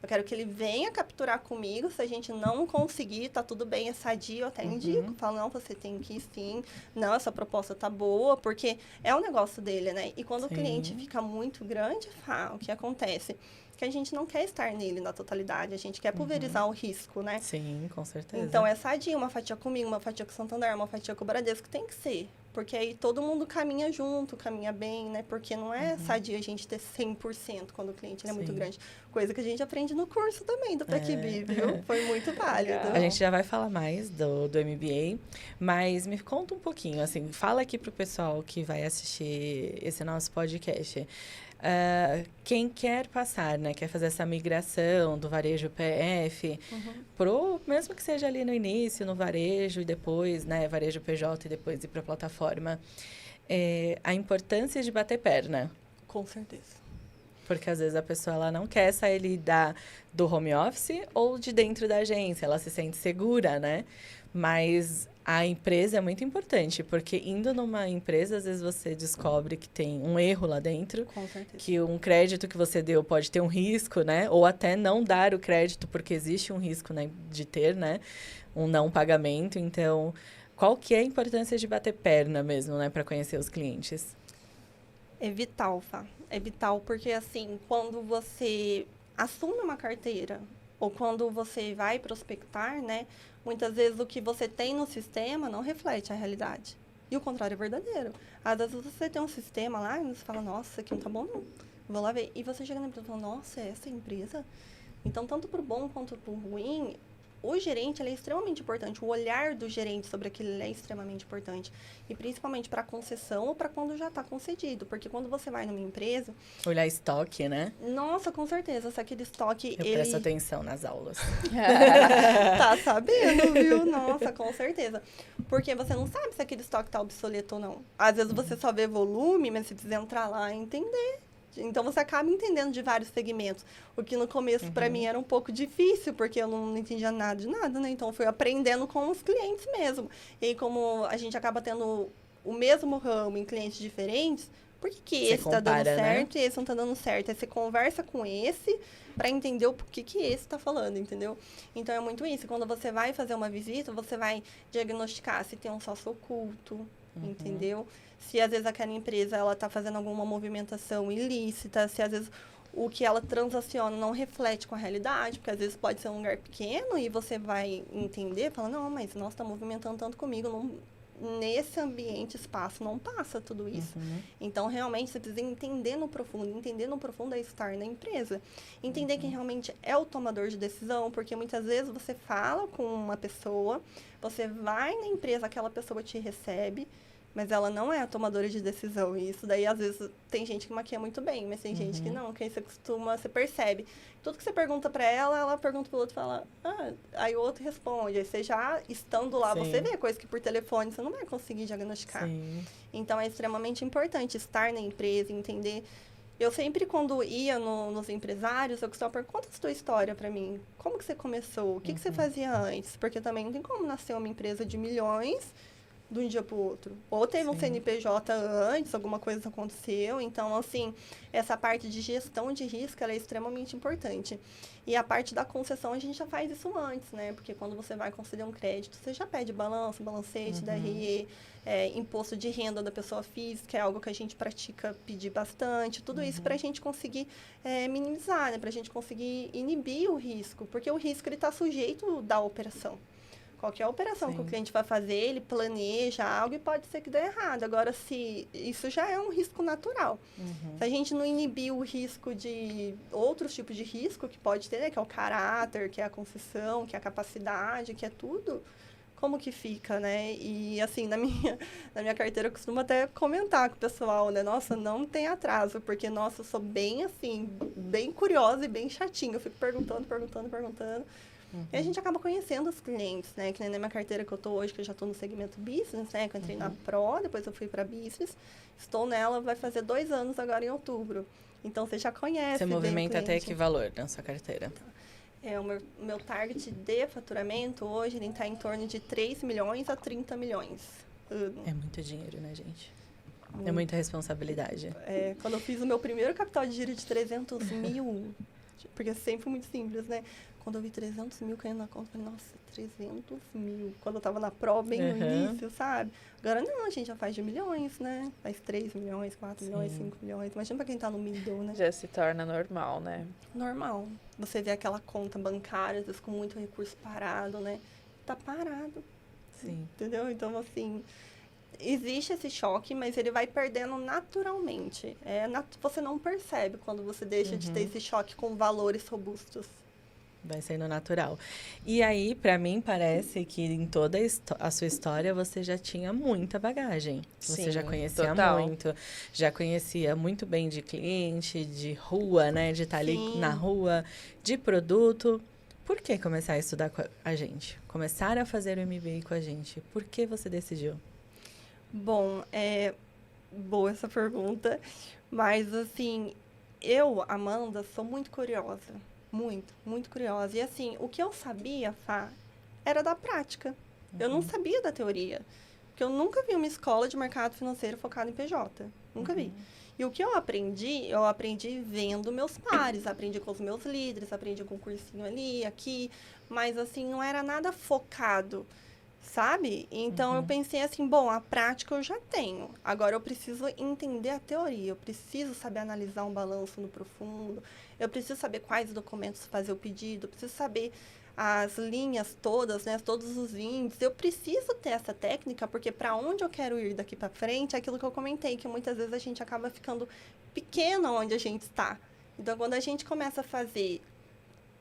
Eu quero que ele venha capturar comigo. Se a gente não conseguir, tá tudo bem, é sadio, eu até indico. Falo, não, você tem que ir sim. Não, essa proposta tá boa, porque é o negócio dele, né? E quando o cliente fica muito grande, o que acontece? Que a gente não quer estar nele na totalidade, a gente quer pulverizar o risco, né? Sim, com certeza. Então, é sadio, uma fatia comigo, uma fatia com o Santander, uma fatia com o Bradesco, tem que ser. Porque aí todo mundo caminha junto, caminha bem, né? Porque não é sadio a gente ter 100% quando o cliente é muito Sim. grande. Coisa que a gente aprende no curso também do PECB, viu? Foi muito válido. Legal. A gente já vai falar mais do MBA, mas me conta um pouquinho, assim, fala aqui pro pessoal que vai assistir esse nosso podcast. Quem quer passar, né, quer fazer essa migração do varejo PF, mesmo que seja ali no início, no varejo e depois, né, varejo PJ e depois ir para a plataforma, a importância de bater perna. Com certeza. Porque às vezes a pessoa ela não quer sair do home office ou de dentro da agência, ela se sente segura, né? Mas a empresa é muito importante, porque indo numa empresa, às vezes você descobre que tem um erro lá dentro, Com certeza. que um crédito que você deu pode ter um risco, né? Ou até não dar o crédito, porque existe um risco, né, de ter, né, um não pagamento. Então, qual que é a importância de bater perna mesmo, né, para conhecer os clientes? É vital, Fá. É vital porque, assim, quando você assume uma carteira ou quando você vai prospectar, né? Muitas vezes o que você tem no sistema não reflete a realidade. E o contrário é verdadeiro. Às vezes você tem um sistema lá e você fala, nossa, isso aqui não tá bom não. Vou lá ver. E você chega na empresa e fala, nossa, é essa empresa? Então, tanto pro bom quanto pro ruim, o gerente ele é extremamente importante. O olhar do gerente sobre aquilo ele é extremamente importante. E principalmente para concessão ou para quando já está concedido. Porque quando você vai numa empresa... Olhar estoque, né? Nossa, com certeza. Se aquele estoque... Eu presto atenção nas aulas. Tá sabendo, viu? Nossa, com certeza. Porque você não sabe se aquele estoque está obsoleto ou não. Às vezes você só vê volume, mas se precisa entrar lá e entender. Então, você acaba entendendo de vários segmentos. O que no começo, para mim, era um pouco difícil, porque eu não entendia nada de nada, né? Então, eu fui aprendendo com os clientes mesmo. E aí, como a gente acaba tendo o mesmo ramo em clientes diferentes, por que Você esse está dando compara, né? certo e esse não está dando certo? Aí você conversa com esse para entender o que esse está falando, entendeu? Então, é muito isso. Quando você vai fazer uma visita, você vai diagnosticar se tem um sócio oculto, entendeu? Se às vezes aquela empresa ela está fazendo alguma movimentação ilícita, se às vezes o que ela transaciona não reflete com a realidade, porque às vezes pode ser um lugar pequeno e você vai entender, fala, não, mas nossa, está movimentando tanto comigo, nesse ambiente, espaço, não passa tudo isso. Então, realmente, você precisa entender no profundo é estar na empresa. Entender quem realmente é o tomador de decisão, porque muitas vezes você fala com uma pessoa, você vai na empresa, aquela pessoa te recebe, mas ela não é a tomadora de decisão. E isso daí, às vezes, tem gente que maquia muito bem, mas tem gente que não, que aí você percebe. Tudo que você pergunta pra ela, ela pergunta pro outro e fala, aí o outro responde. Aí você já, estando lá, Sim. você vê coisa que por telefone você não vai conseguir diagnosticar. Sim. Então, é extremamente importante estar na empresa, entender. Eu sempre, quando ia nos empresários, eu costumava perguntar, conta a sua história pra mim. Como que você começou? O que você fazia antes? Porque também não tem como nascer uma empresa de milhões de um dia para o outro. Ou teve um CNPJ antes, alguma coisa aconteceu. Então, assim, essa parte de gestão de risco, ela é extremamente importante. E a parte da concessão, a gente já faz isso antes, né? Porque quando você vai conceder um crédito, você já pede balanço, balancete, DRE, imposto de renda da pessoa física, é algo que a gente pratica pedir bastante. Tudo isso para a gente conseguir minimizar, né? Para a gente conseguir inibir o risco. Porque o risco, ele está sujeito da operação. Qualquer operação que o cliente vai fazer, ele planeja algo e pode ser que dê errado. Agora, se isso já é um risco natural. Se a gente não inibir o risco de outros tipos de risco que pode ter, né? Que é o caráter, que é a concessão, que é a capacidade, que é tudo, como que fica, né? E, assim, na minha carteira, eu costumo até comentar com o pessoal, né? Nossa, não tem atraso, porque, nossa, eu sou bem, assim, bem curiosa e bem chatinha. Eu fico perguntando. E a gente acaba conhecendo os clientes, né? Que nem na minha carteira que eu tô hoje, que eu já tô no segmento business, né? Que eu entrei na Pro, depois eu fui para business. Estou nela, vai fazer 2 anos agora em outubro. Então, você já conhece. Você movimenta bem o até cliente. que valor na sua carteira? O meu target de faturamento hoje, ele está em torno de 3 milhões a 30 milhões. É muito dinheiro, né, gente? É muita responsabilidade. Quando eu fiz o meu primeiro capital de giro de 300 mil, porque sempre foi muito simples, né? Quando eu vi 300 mil caindo na conta, eu falei, nossa, 300 mil. Quando eu tava na Pro, bem no início, sabe? Agora não, a gente já faz de milhões, né? Faz 3 milhões, 4 milhões, 5 milhões. Imagina pra quem tá no middle, né? Já se torna normal, né? Normal. Você vê aquela conta bancária, às vezes com muito recurso parado, né? Tá parado. Sim. Entendeu? Então, assim, existe esse choque, mas ele vai perdendo naturalmente. Você não percebe quando você deixa de ter esse choque com valores robustos. Vai sendo natural. E aí, para mim, parece que em toda a sua história você já tinha muita bagagem. Você Sim, já conhecia total. muito, já conhecia muito bem de cliente, de rua, né? De estar ali Sim. na rua, de produto. Por que começar a estudar com a gente? Começar a fazer o MBA com a gente? Por que você decidiu? Bom, boa essa pergunta, mas assim, eu, Amanda, sou muito curiosa, muito, muito curiosa. E assim, o que eu sabia, Fá, era da prática. Eu não sabia da teoria, porque eu nunca vi uma escola de mercado financeiro focada em PJ, nunca vi. E o que eu aprendi vendo meus pares, aprendi com os meus líderes, aprendi com um cursinho ali, aqui, mas assim, não era nada focado, sabe? Então, eu pensei assim, bom, a prática eu já tenho. Agora, eu preciso entender a teoria. Eu preciso saber analisar um balanço no profundo. Eu preciso saber quais documentos fazer o pedido. Eu preciso saber as linhas todas, né? Todos os índices. Eu preciso ter essa técnica, porque para onde eu quero ir daqui para frente é aquilo que eu comentei, que muitas vezes a gente acaba ficando pequeno onde a gente está. Então, quando a gente começa a fazer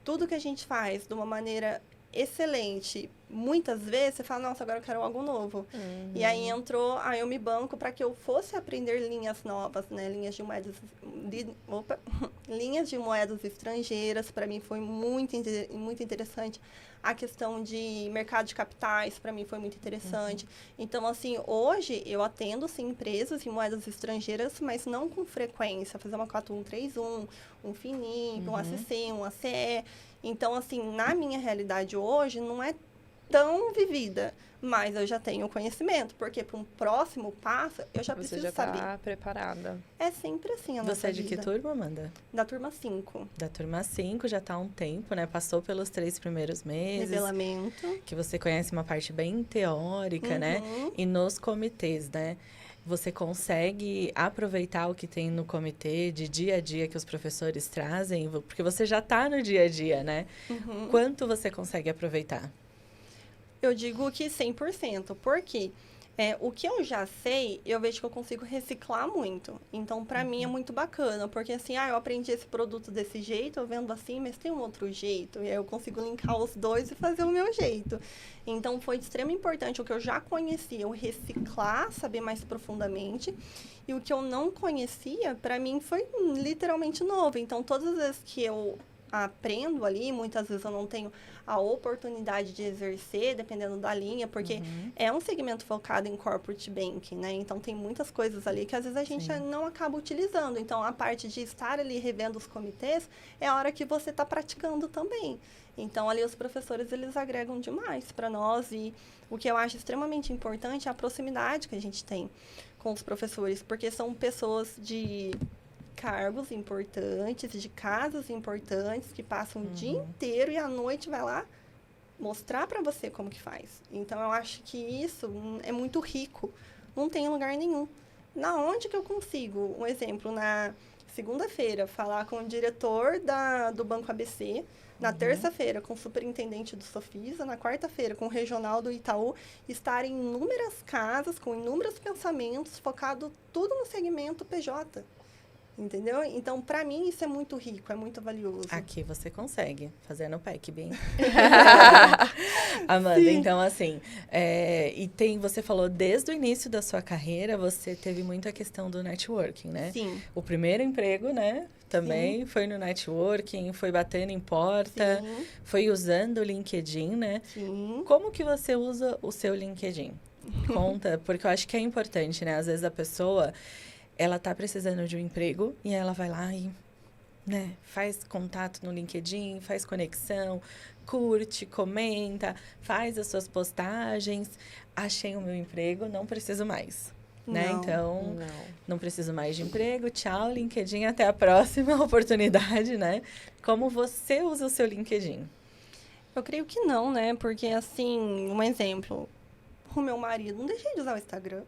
tudo que a gente faz de uma maneira excelente, muitas vezes você fala, nossa, agora eu quero algo novo. E aí eu me banco para que eu fosse aprender linhas novas, né? Linhas de moedas estrangeiras, para mim foi muito interessante. A questão de mercado de capitais, para mim, foi muito interessante. Então, assim, hoje eu atendo, sim, empresas em moedas estrangeiras, mas não com frequência. Fazer uma 4131, um FINIP, um ACC, um ACE. Então, assim, na minha realidade hoje, não é tão vivida, mas eu já tenho conhecimento, porque para um próximo passo, eu já preciso já saber. Tá preparada. É sempre assim a nossa Você é de que vida. turma, Amanda? Da turma 5. Da turma 5, já está há um tempo, né? Passou pelos 3 primeiros meses. Nivelamento. Que você conhece uma parte bem teórica, né? E nos comitês, né? Você consegue aproveitar o que tem no comitê de dia a dia que os professores trazem? Porque você já está no dia a dia, né? Quanto você consegue aproveitar? Eu digo que 100%. Por quê? O que eu já sei, eu vejo que eu consigo reciclar muito. Então, para mim, é muito bacana. Porque, assim, eu aprendi esse produto desse jeito, eu vendo assim, mas tem um outro jeito. E aí eu consigo linkar os dois e fazer o meu jeito. Então, foi de extrema importância o que eu já conhecia, eu reciclar, saber mais profundamente. E o que eu não conhecia, para mim, foi literalmente novo. Então, todas as vezes que eu aprendo ali, muitas vezes eu não tenho a oportunidade de exercer, dependendo da linha, porque é um segmento focado em corporate banking, né? Então, tem muitas coisas ali que às vezes a gente não acaba utilizando. Então, a parte de estar ali revendo os comitês é a hora que você está praticando também. Então, ali os professores, eles agregam demais para nós. E o que eu acho extremamente importante é a proximidade que a gente tem com os professores, porque são pessoas de cargos importantes, de casas importantes, que passam o dia inteiro e à noite vai lá mostrar para você como que faz. Então, eu acho que isso é muito rico. Não tem lugar nenhum. Na onde que eu consigo? Um exemplo, na segunda-feira, falar com o diretor do Banco ABC, na terça-feira, com o superintendente do Sofisa, na quarta-feira, com o regional do Itaú, estar em inúmeras casas, com inúmeros pensamentos, focado tudo no segmento PJ. Entendeu? Então, para mim, isso é muito rico, é muito valioso. Aqui você consegue, fazendo o PEC bem. Amanda, então assim, você falou desde o início da sua carreira, você teve muito a questão do networking, né? Sim. O primeiro emprego, né? Também foi no networking, foi batendo em porta, foi usando o LinkedIn, né? Sim. Como que você usa o seu LinkedIn? Conta, porque eu acho que é importante, né? Às vezes a pessoa, ela tá precisando de um emprego e ela vai lá e, né, faz contato no LinkedIn, faz conexão, curte, comenta, faz as suas postagens. Achei o meu emprego, não preciso mais. Né? Então, não preciso mais de emprego. Tchau, LinkedIn. Até a próxima oportunidade, né? Como você usa o seu LinkedIn? Eu creio que não, né? Porque, assim, um exemplo. o meu marido, não deixei de usar o Instagram.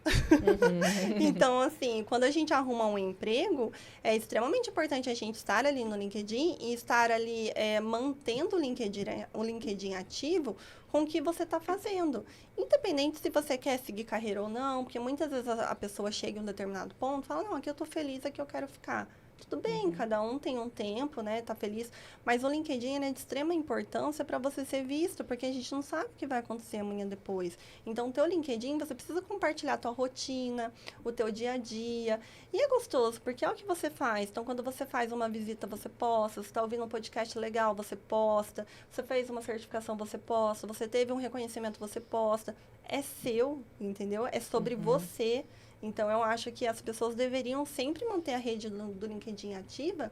Então, assim, quando a gente arruma um emprego, é extremamente importante a gente estar ali no LinkedIn e estar ali mantendo o LinkedIn ativo com o que você está fazendo. Independente se você quer seguir carreira ou não, porque muitas vezes a pessoa chega em um determinado ponto e fala, não, aqui eu estou feliz, aqui eu quero ficar. Tudo bem, cada um tem um tempo, né? Tá feliz. Mas o LinkedIn é de extrema importância para você ser visto, porque a gente não sabe o que vai acontecer amanhã depois. Então, o teu LinkedIn, você precisa compartilhar a tua rotina, o teu dia a dia. E é gostoso, porque é o que você faz. Então, quando você faz uma visita, você posta. Você está ouvindo um podcast legal, você posta. Você fez uma certificação, você posta. Você teve um reconhecimento, você posta. É seu, entendeu? É sobre você. Então, eu acho que as pessoas deveriam sempre manter a rede do LinkedIn ativa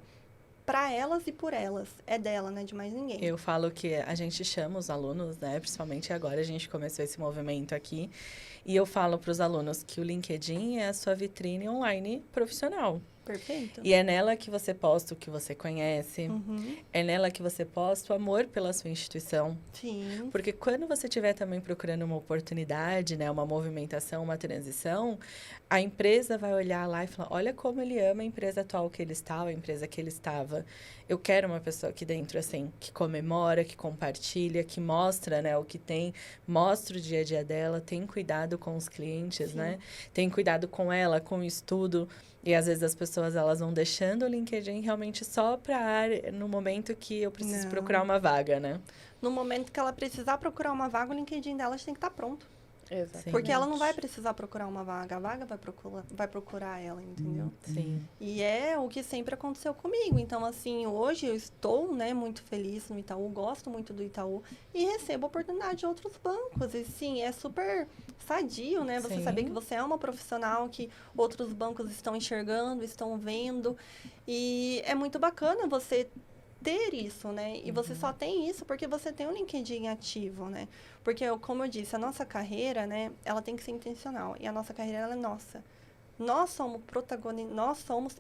para elas e por elas. É dela, né? De mais ninguém. Eu falo que a gente chama os alunos, né? Principalmente agora a gente começou esse movimento aqui. E eu falo para os alunos que o LinkedIn é a sua vitrine online profissional. Perfeito. E é nela que você posta o que você conhece. Uhum. É nela que você posta o amor pela sua instituição. Sim. Porque quando você estiver também procurando uma oportunidade, né, uma movimentação, uma transição, a empresa vai olhar lá e falar, olha como ele ama a empresa atual que ele está, a empresa que ele estava. Eu quero uma pessoa aqui dentro, assim, que comemora, que compartilha, que mostra, né, o que tem, mostra o dia a dia dela, tem cuidado com os clientes, né? Tem cuidado com ela, com o estudo. E às vezes as pessoas, elas vão deixando o LinkedIn realmente só para no momento que eu preciso procurar uma vaga, né? No momento que ela precisar procurar uma vaga, o LinkedIn dela tem que estar pronto. Exatamente. Porque ela não vai precisar procurar uma vaga, a vaga vai procurar ela, entendeu? Sim. E é o que sempre aconteceu comigo. Então, assim, hoje eu estou, né, muito feliz no Itaú, gosto muito do Itaú e recebo oportunidade de outros bancos. E, sim, é super sadio, né? Você Sim. saber que você é uma profissional que outros bancos estão enxergando, estão vendo. E é muito bacana você ter isso, né? E você só tem isso porque você tem um LinkedIn ativo, né? Porque, como eu disse, a nossa carreira, né? Ela tem que ser intencional. E a nossa carreira, ela é nossa. Nós somos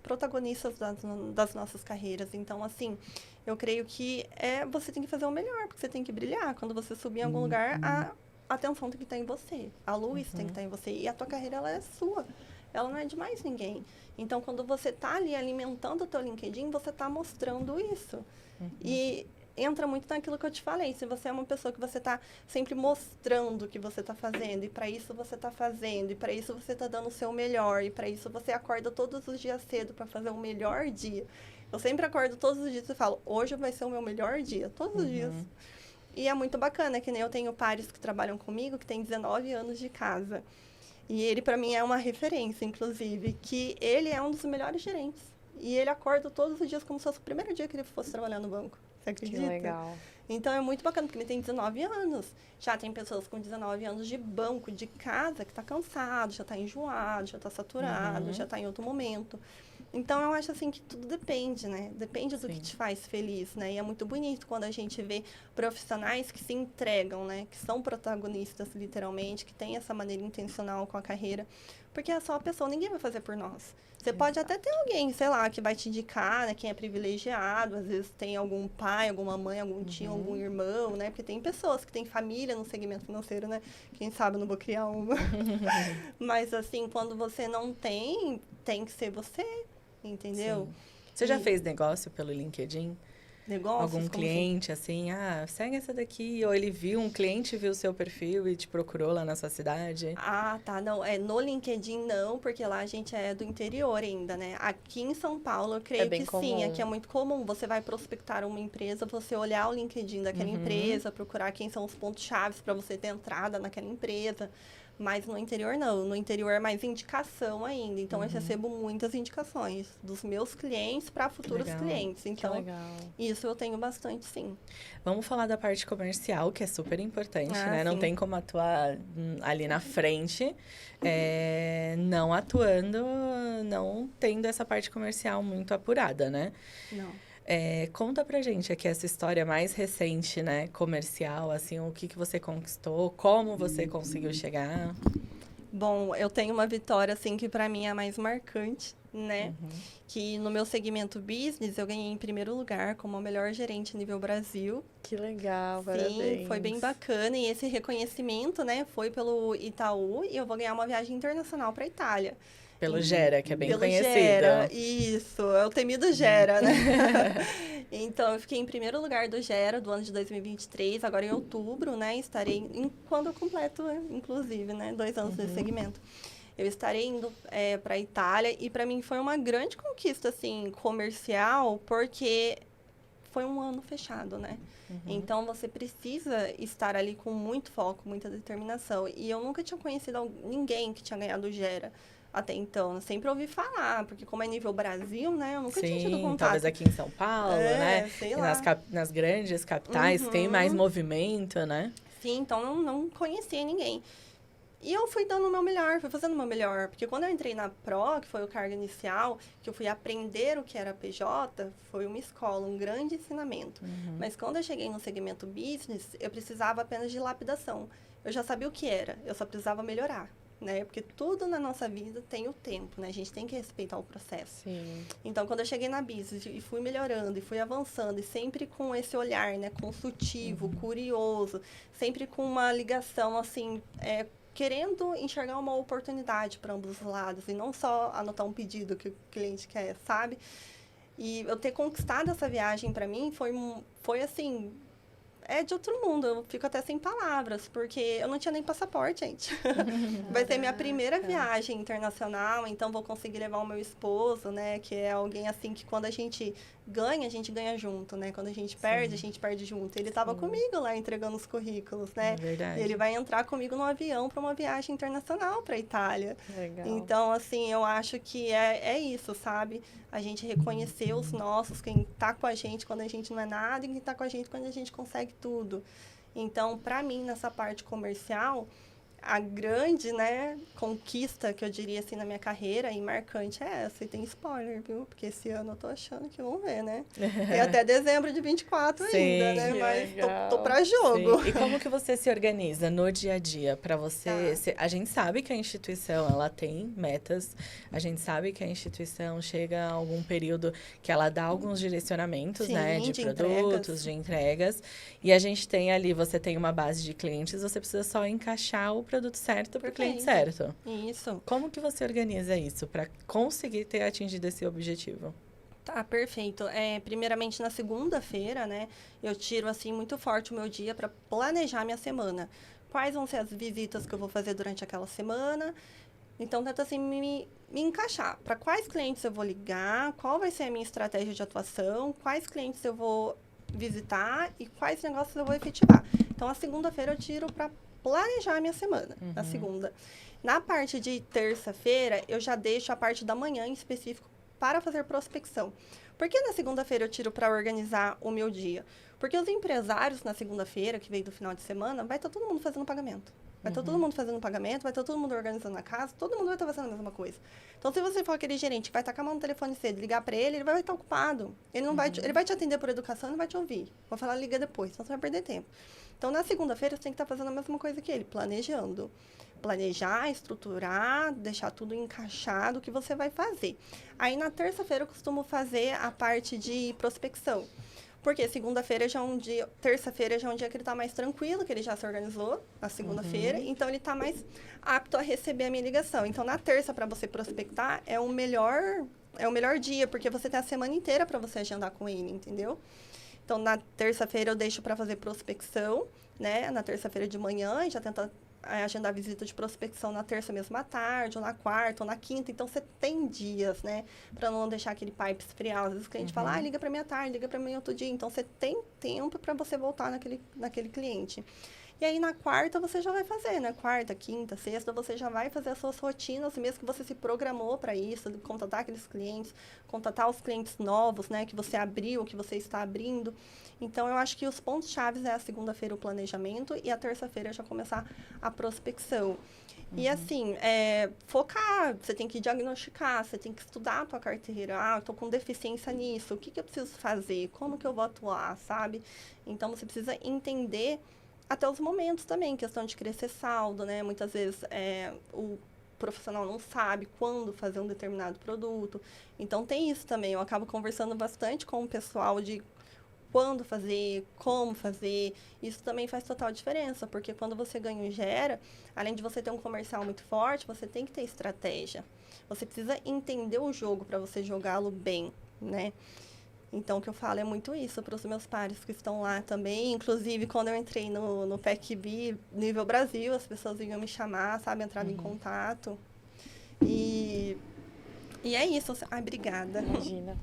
protagonistas das nossas carreiras. Então, assim, eu creio que você tem que fazer o melhor, porque você tem que brilhar. Quando você subir em algum lugar, a atenção tem que estar em você. A luz tem que estar em você. E a tua carreira, ela é sua. Ela não é de mais ninguém. Então, quando você está ali alimentando o teu LinkedIn, você está mostrando isso. E entra muito naquilo que eu te falei. Se você é uma pessoa que você está sempre mostrando o que você está fazendo, e para isso você está fazendo, e para isso você está dando o seu melhor, e para isso você acorda todos os dias cedo para fazer o melhor dia. Eu sempre acordo todos os dias e falo, hoje vai ser o meu melhor dia, todos os dias. E é muito bacana, que nem eu tenho pares que trabalham comigo, que têm 19 anos de casa. E ele, para mim, é uma referência, inclusive, que ele é um dos melhores gerentes. E ele acorda todos os dias como se fosse o primeiro dia que ele fosse trabalhar no banco. Você acredita? Que legal. Então, é muito bacana, porque ele tem 19 anos. Já tem pessoas com 19 anos de banco, de casa, que está cansado, já está enjoado, já está saturado, já está em outro momento. Então, eu acho assim que tudo depende, né? Depende do que te faz feliz, né? E é muito bonito quando a gente vê profissionais que se entregam, né? Que são protagonistas, literalmente, que têm essa maneira intencional com a carreira. Porque é só a pessoa, ninguém vai fazer por nós. Você pode até ter alguém, sei lá, que vai te indicar, né? Quem é privilegiado, às vezes tem algum pai, alguma mãe, algum tio, algum irmão, né? Porque tem pessoas que têm família no segmento financeiro, né? Quem sabe eu não vou criar uma. Mas, assim, quando você não tem, tem que ser você, entendeu? Sim. Você já fez negócio pelo LinkedIn? Negócios, Algum cliente, assim, segue essa daqui. Ou ele viu, um cliente viu o seu perfil e te procurou lá na sua cidade. Ah, tá. Não, no LinkedIn não, porque lá a gente é do interior ainda, né? Aqui em São Paulo, eu creio bem que comum. sim. Aqui é muito comum. Você vai prospectar uma empresa, você olhar o LinkedIn daquela empresa, procurar quem são os pontos-chave para você ter entrada naquela empresa. Mas no interior não. No interior é mais indicação ainda. Então, eu recebo muitas indicações dos meus clientes para futuros legal. clientes. Então, legal. isso eu tenho bastante, sim. Vamos falar da parte comercial, que é super importante, Ah, né? Não sim. tem como atuar ali na frente, não atuando, não tendo essa parte comercial muito apurada, né? Não. Conta pra gente aqui essa história mais recente, né? Comercial, assim, o que você conquistou, como você conseguiu chegar. Bom, eu tenho uma vitória, assim, que para mim é a mais marcante, né? Uhum. Que no meu segmento business, eu ganhei em primeiro lugar como a melhor gerente nível Brasil. Que legal, Sim, parabéns. foi bem bacana. E esse reconhecimento, né, foi pelo Itaú e eu vou ganhar uma viagem internacional para Itália. Pelo Gera, que é bem Pelo conhecido. Gera, isso, é o temido Gera, né? Então, eu fiquei em primeiro lugar do Gera do ano de 2023, agora em outubro, né? Estarei, quando eu completo, inclusive, né? 2 anos nesse segmento. Eu estarei indo para a Itália e para mim foi uma grande conquista, assim, comercial, porque foi um ano fechado, né? Então, você precisa estar ali com muito foco, muita determinação. E eu nunca tinha conhecido ninguém que tinha ganhado o Gera até então. Eu sempre ouvi falar, porque como é nível Brasil, né? Eu nunca tinha tido Sim, contato. talvez aqui em São Paulo, né? Sei E lá. nas grandes capitais tem mais movimento, né? Sim, então não conhecia ninguém. E eu fui dando o meu melhor, fui fazendo o meu melhor. Porque quando eu entrei na Pro, que foi o cargo inicial, que eu fui aprender o que era PJ, foi uma escola, um grande ensinamento. Mas quando eu cheguei no segmento business, eu precisava apenas de lapidação. Eu já sabia o que era, eu só precisava melhorar, né? Porque tudo na nossa vida tem o tempo, né? A gente tem que respeitar o processo. Sim. Então, quando eu cheguei na business e fui melhorando, e fui avançando, e sempre com esse olhar, né? Consultivo, curioso, sempre com uma ligação, assim, querendo enxergar uma oportunidade para ambos os lados e não só anotar um pedido que o cliente quer, sabe? E eu ter conquistado essa viagem para mim foi assim, de outro mundo. Eu fico até sem palavras, porque eu não tinha nem passaporte, gente. Vai ser minha primeira viagem internacional, então vou conseguir levar o meu esposo, né? Que é alguém assim que quando a gente ganha junto, né? Quando a gente perde, a gente perde junto. Ele estava comigo lá entregando os currículos, né? É verdade. E ele vai entrar comigo no avião para uma viagem internacional para a Itália. Legal. Então, assim, eu acho que é isso, sabe? A gente reconhecer os nossos, quem tá com a gente quando a gente não é nada e quem tá com a gente quando a gente consegue tudo. Então, para mim, nessa parte comercial, a grande, né, conquista que eu diria assim na minha carreira e marcante é essa. E tem spoiler, viu? Porque esse ano eu tô achando que vamos ver, né? Tem até dezembro de 24 ainda, Sim. né? Que Mas legal. tô pra jogo. Sim. E como que você se organiza no dia a dia para você? Tá. A gente sabe que a instituição ela tem metas, a gente sabe que a instituição chega a algum período que ela dá alguns direcionamentos, Sim, né, de produtos, entregas. de entregas, e a gente tem ali, você tem uma base de clientes, você precisa só encaixar o produto certo para o cliente Perfeito. certo. Isso. Como que você organiza isso para conseguir ter atingido esse objetivo? Tá, perfeito. Primeiramente, na segunda-feira, né, eu tiro, assim, muito forte o meu dia para planejar minha semana. Quais vão ser as visitas que eu vou fazer durante aquela semana? Então, tento, assim, me encaixar. Para quais clientes eu vou ligar? Qual vai ser a minha estratégia de atuação? Quais clientes eu vou visitar? E quais negócios eu vou efetivar? Então, a segunda-feira eu tiro para planejar a minha semana, na segunda. Na parte de terça-feira, eu já deixo a parte da manhã em específico para fazer prospecção. Por que na segunda-feira eu tiro para organizar o meu dia? Porque os empresários na segunda-feira, que veio do final de semana, vai estar todo mundo fazendo pagamento. Vai estar todo mundo fazendo pagamento, vai estar todo mundo organizando a casa, todo mundo vai estar fazendo a mesma coisa. Então, se você for aquele gerente que vai estar com a mão no telefone cedo, ligar para ele vai estar ocupado. Ele não vai ele vai te atender por educação e não vai te ouvir. Vou falar, liga depois, senão você vai perder tempo. Então, na segunda-feira, você tem que estar fazendo a mesma coisa que ele, planejando. Planejar, estruturar, deixar tudo encaixado o que você vai fazer. Aí, na terça-feira, eu costumo fazer a parte de prospecção. Porque segunda-feira já é um dia, terça-feira já é um dia que ele está mais tranquilo, que ele já se organizou na segunda-feira, então ele está mais apto a receber a minha ligação. Então, na terça, para você prospectar, é o melhor dia, porque você tem a semana inteira para você agendar com ele, entendeu? Então, na terça-feira eu deixo para fazer prospecção, né? Na terça-feira de manhã, e já tenta agendar visita de prospecção na terça mesmo à tarde, ou na quarta, ou na quinta. Então, você tem dias, né? Para não deixar aquele pipe esfriar. Às vezes o cliente fala, liga para mim à tarde, liga para mim outro dia. Então, você tem tempo para você voltar naquele cliente. E aí, na quarta, você já vai fazer, né? Quarta, quinta, sexta, você já vai fazer as suas rotinas, mesmo que você se programou para isso, contatar aqueles clientes, contatar os clientes novos, né? Que você abriu, que você está abrindo. Então, eu acho que os pontos-chave é a segunda-feira o planejamento e a terça-feira já começar a prospecção. E assim, focar, você tem que diagnosticar, você tem que estudar a tua carteira. Ah, eu tô com deficiência nisso, o que eu preciso fazer? Como que eu vou atuar, sabe? Então, você precisa entender até os momentos também, questão de crescer saldo, né? Muitas vezes o profissional não sabe quando fazer um determinado produto. Então, tem isso também. Eu acabo conversando bastante com o pessoal de quando fazer, como fazer. Isso também faz total diferença, porque quando você ganha e gera, além de você ter um comercial muito forte, você tem que ter estratégia. Você precisa entender o jogo para você jogá-lo bem, né? Então, o que eu falo é muito isso para os meus pares que estão lá também. Inclusive, quando eu entrei no PECB, nível Brasil, as pessoas vinham me chamar, sabe? Entravam em contato. E é isso. Ai, obrigada. Imagina.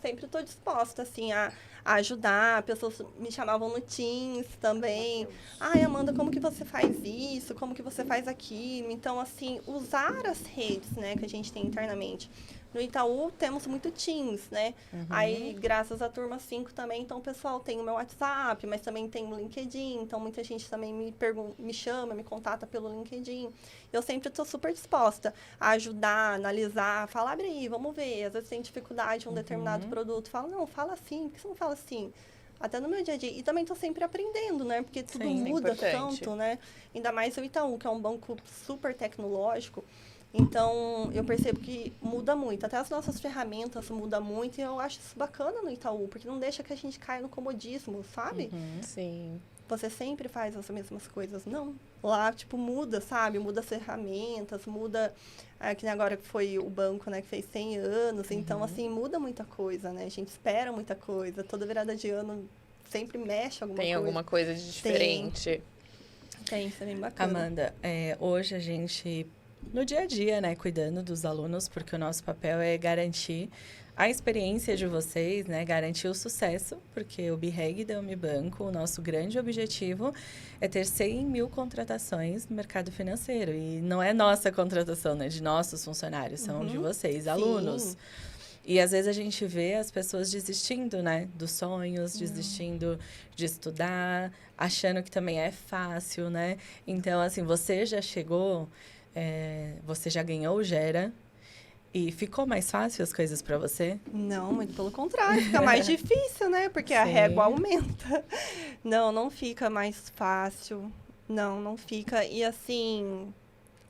Sempre estou disposta, assim, a ajudar. Pessoas me chamavam no Teams também. Ai, Amanda, como que você faz isso? Como que você faz aquilo? Então, assim, usar as redes, né, que a gente tem internamente. No Itaú, temos muito Teams, né? Aí, graças à Turma 5 também, então, o pessoal tem o meu WhatsApp, mas também tem o LinkedIn. Então, muita gente também me chama, me contata pelo LinkedIn. Eu sempre estou super disposta a ajudar, analisar, falar, abre aí, vamos ver. Às vezes tem dificuldade em um determinado produto. Fala, não, fala assim, por que você não fala assim? Até no meu dia a dia. E também estou sempre aprendendo, né? Porque tudo muda tanto, né? Ainda mais o Itaú, que é um banco super tecnológico. Então, eu percebo que muda muito. Até as nossas ferramentas mudam muito. E eu acho isso bacana no Itaú, porque não deixa que a gente caia no comodismo, sabe? Sim. Você sempre faz as mesmas coisas. Não. Lá, tipo, muda, sabe? Muda as ferramentas, muda... que nem agora que foi o banco, né? Que fez 100 anos. Então, assim, muda muita coisa, né? A gente espera muita coisa. Toda virada de ano sempre mexe alguma coisa. Tem alguma coisa de diferente. Tem, isso é bem bacana. Amanda, hoje a gente, no dia a dia, né, cuidando dos alunos, porque o nosso papel é garantir a experiência de vocês, né, garantir o sucesso, porque o BREG da Unibanco, o nosso grande objetivo é ter 100 mil contratações no mercado financeiro. E não é nossa contratação, né, de nossos funcionários, são de vocês, alunos. E às vezes a gente vê as pessoas desistindo, né, dos sonhos, desistindo de estudar, achando que também é fácil, né? Então, assim, você já chegou, você já ganhou o Gera e ficou mais fácil as coisas para você? Não, muito pelo contrário, fica mais difícil, né? Porque a régua aumenta. Não fica mais fácil. Não fica. E assim...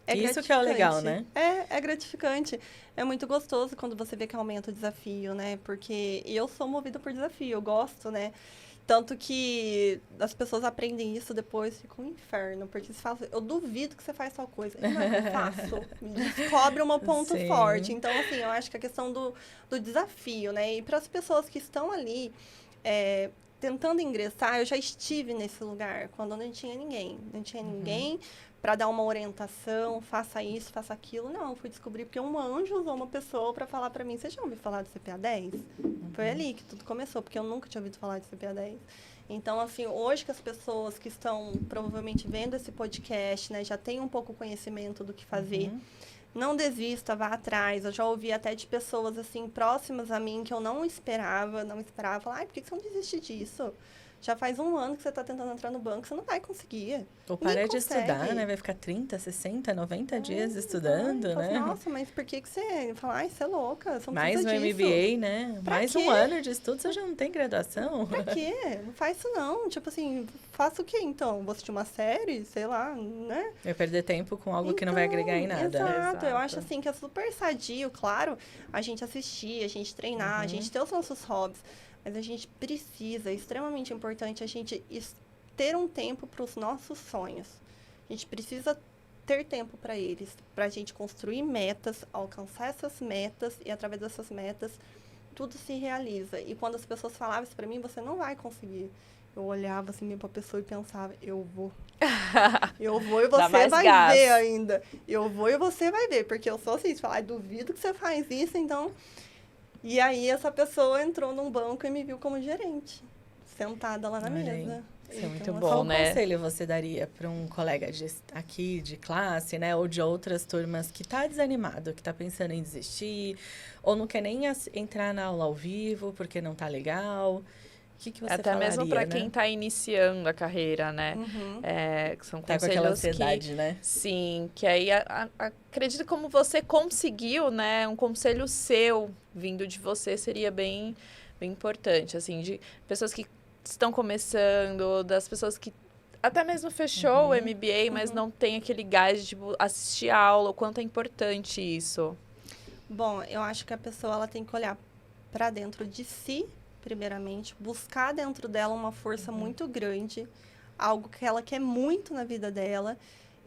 Isso que é o legal, né? É gratificante. É muito gostoso quando você vê que aumenta o desafio, né? Porque eu sou movida por desafio, eu gosto, né? Tanto que as pessoas aprendem isso depois, fica um inferno. Porque você fala, eu duvido que você faz tal coisa. Eu não faço. Descobre um ponto forte. Então, assim, eu acho que a questão do desafio, né? E para as pessoas que estão ali tentando ingressar, eu já estive nesse lugar, quando não tinha ninguém. Não tinha ninguém para dar uma orientação, faça isso, faça aquilo. Não, eu fui descobrir porque um anjo usou uma pessoa para falar para mim, você já ouviu falar do CPA 10? Foi ali que tudo começou, porque eu nunca tinha ouvido falar de CPA 10. Então, assim, hoje que as pessoas que estão provavelmente vendo esse podcast, né, já têm um pouco conhecimento do que fazer, não desista, vá atrás. Eu já ouvi até de pessoas, assim, próximas a mim, que eu não esperava. Falar, ai, por que você não desiste disso? Já faz 1 ano que você está tentando entrar no banco, você não vai conseguir. Ou para de estudar, né? Vai ficar 30, 60, 90 dias estudando, né? Nossa, mas por que você fala, ai, você é louca, você não mais um precisa disso. MBA, né? Pra mais quê? 1 ano de estudo, você já não tem graduação? Pra quê? Não faz isso não. Tipo assim, faça o quê então? Vou assistir uma série, sei lá, né? Vai perder tempo com algo que não vai agregar em nada. Exato. Eu acho assim que é super sadio, claro, a gente assistir, a gente treinar, a gente ter os nossos hobbies. Mas a gente precisa, é extremamente importante a gente ter um tempo para os nossos sonhos. A gente precisa ter tempo para eles, para a gente construir metas, alcançar essas metas e através dessas metas tudo se realiza. E quando as pessoas falavam isso para mim, você não vai conseguir. Eu olhava assim para a pessoa e pensava, eu vou. Eu vou e você vai ver ainda. Eu vou e você vai ver, porque eu sou assim, falar, duvido que você faz isso, então... E aí, essa pessoa entrou num banco e me viu como gerente, sentada lá na mesa. Isso é muito Então, bom, qual né? conselho você daria para um colega aqui de classe, né? Ou de outras turmas que está desanimado, que está pensando em desistir, ou não quer nem entrar na aula ao vivo porque não está legal? O que você até falaria, mesmo para né? quem está iniciando a carreira, né? Que são Tá conselhos com aquela ansiedade, né? Sim, que aí acredito como você conseguiu, né? Um conselho seu vindo de você seria bem, bem importante, assim, de pessoas que estão começando, das pessoas que até mesmo fechou o MBA, mas não tem aquele gás de, tipo, assistir aula, o quanto é importante isso? Bom, eu acho que a pessoa ela tem que olhar para dentro de si, primeiramente, buscar dentro dela uma força muito grande, algo que ela quer muito na vida dela,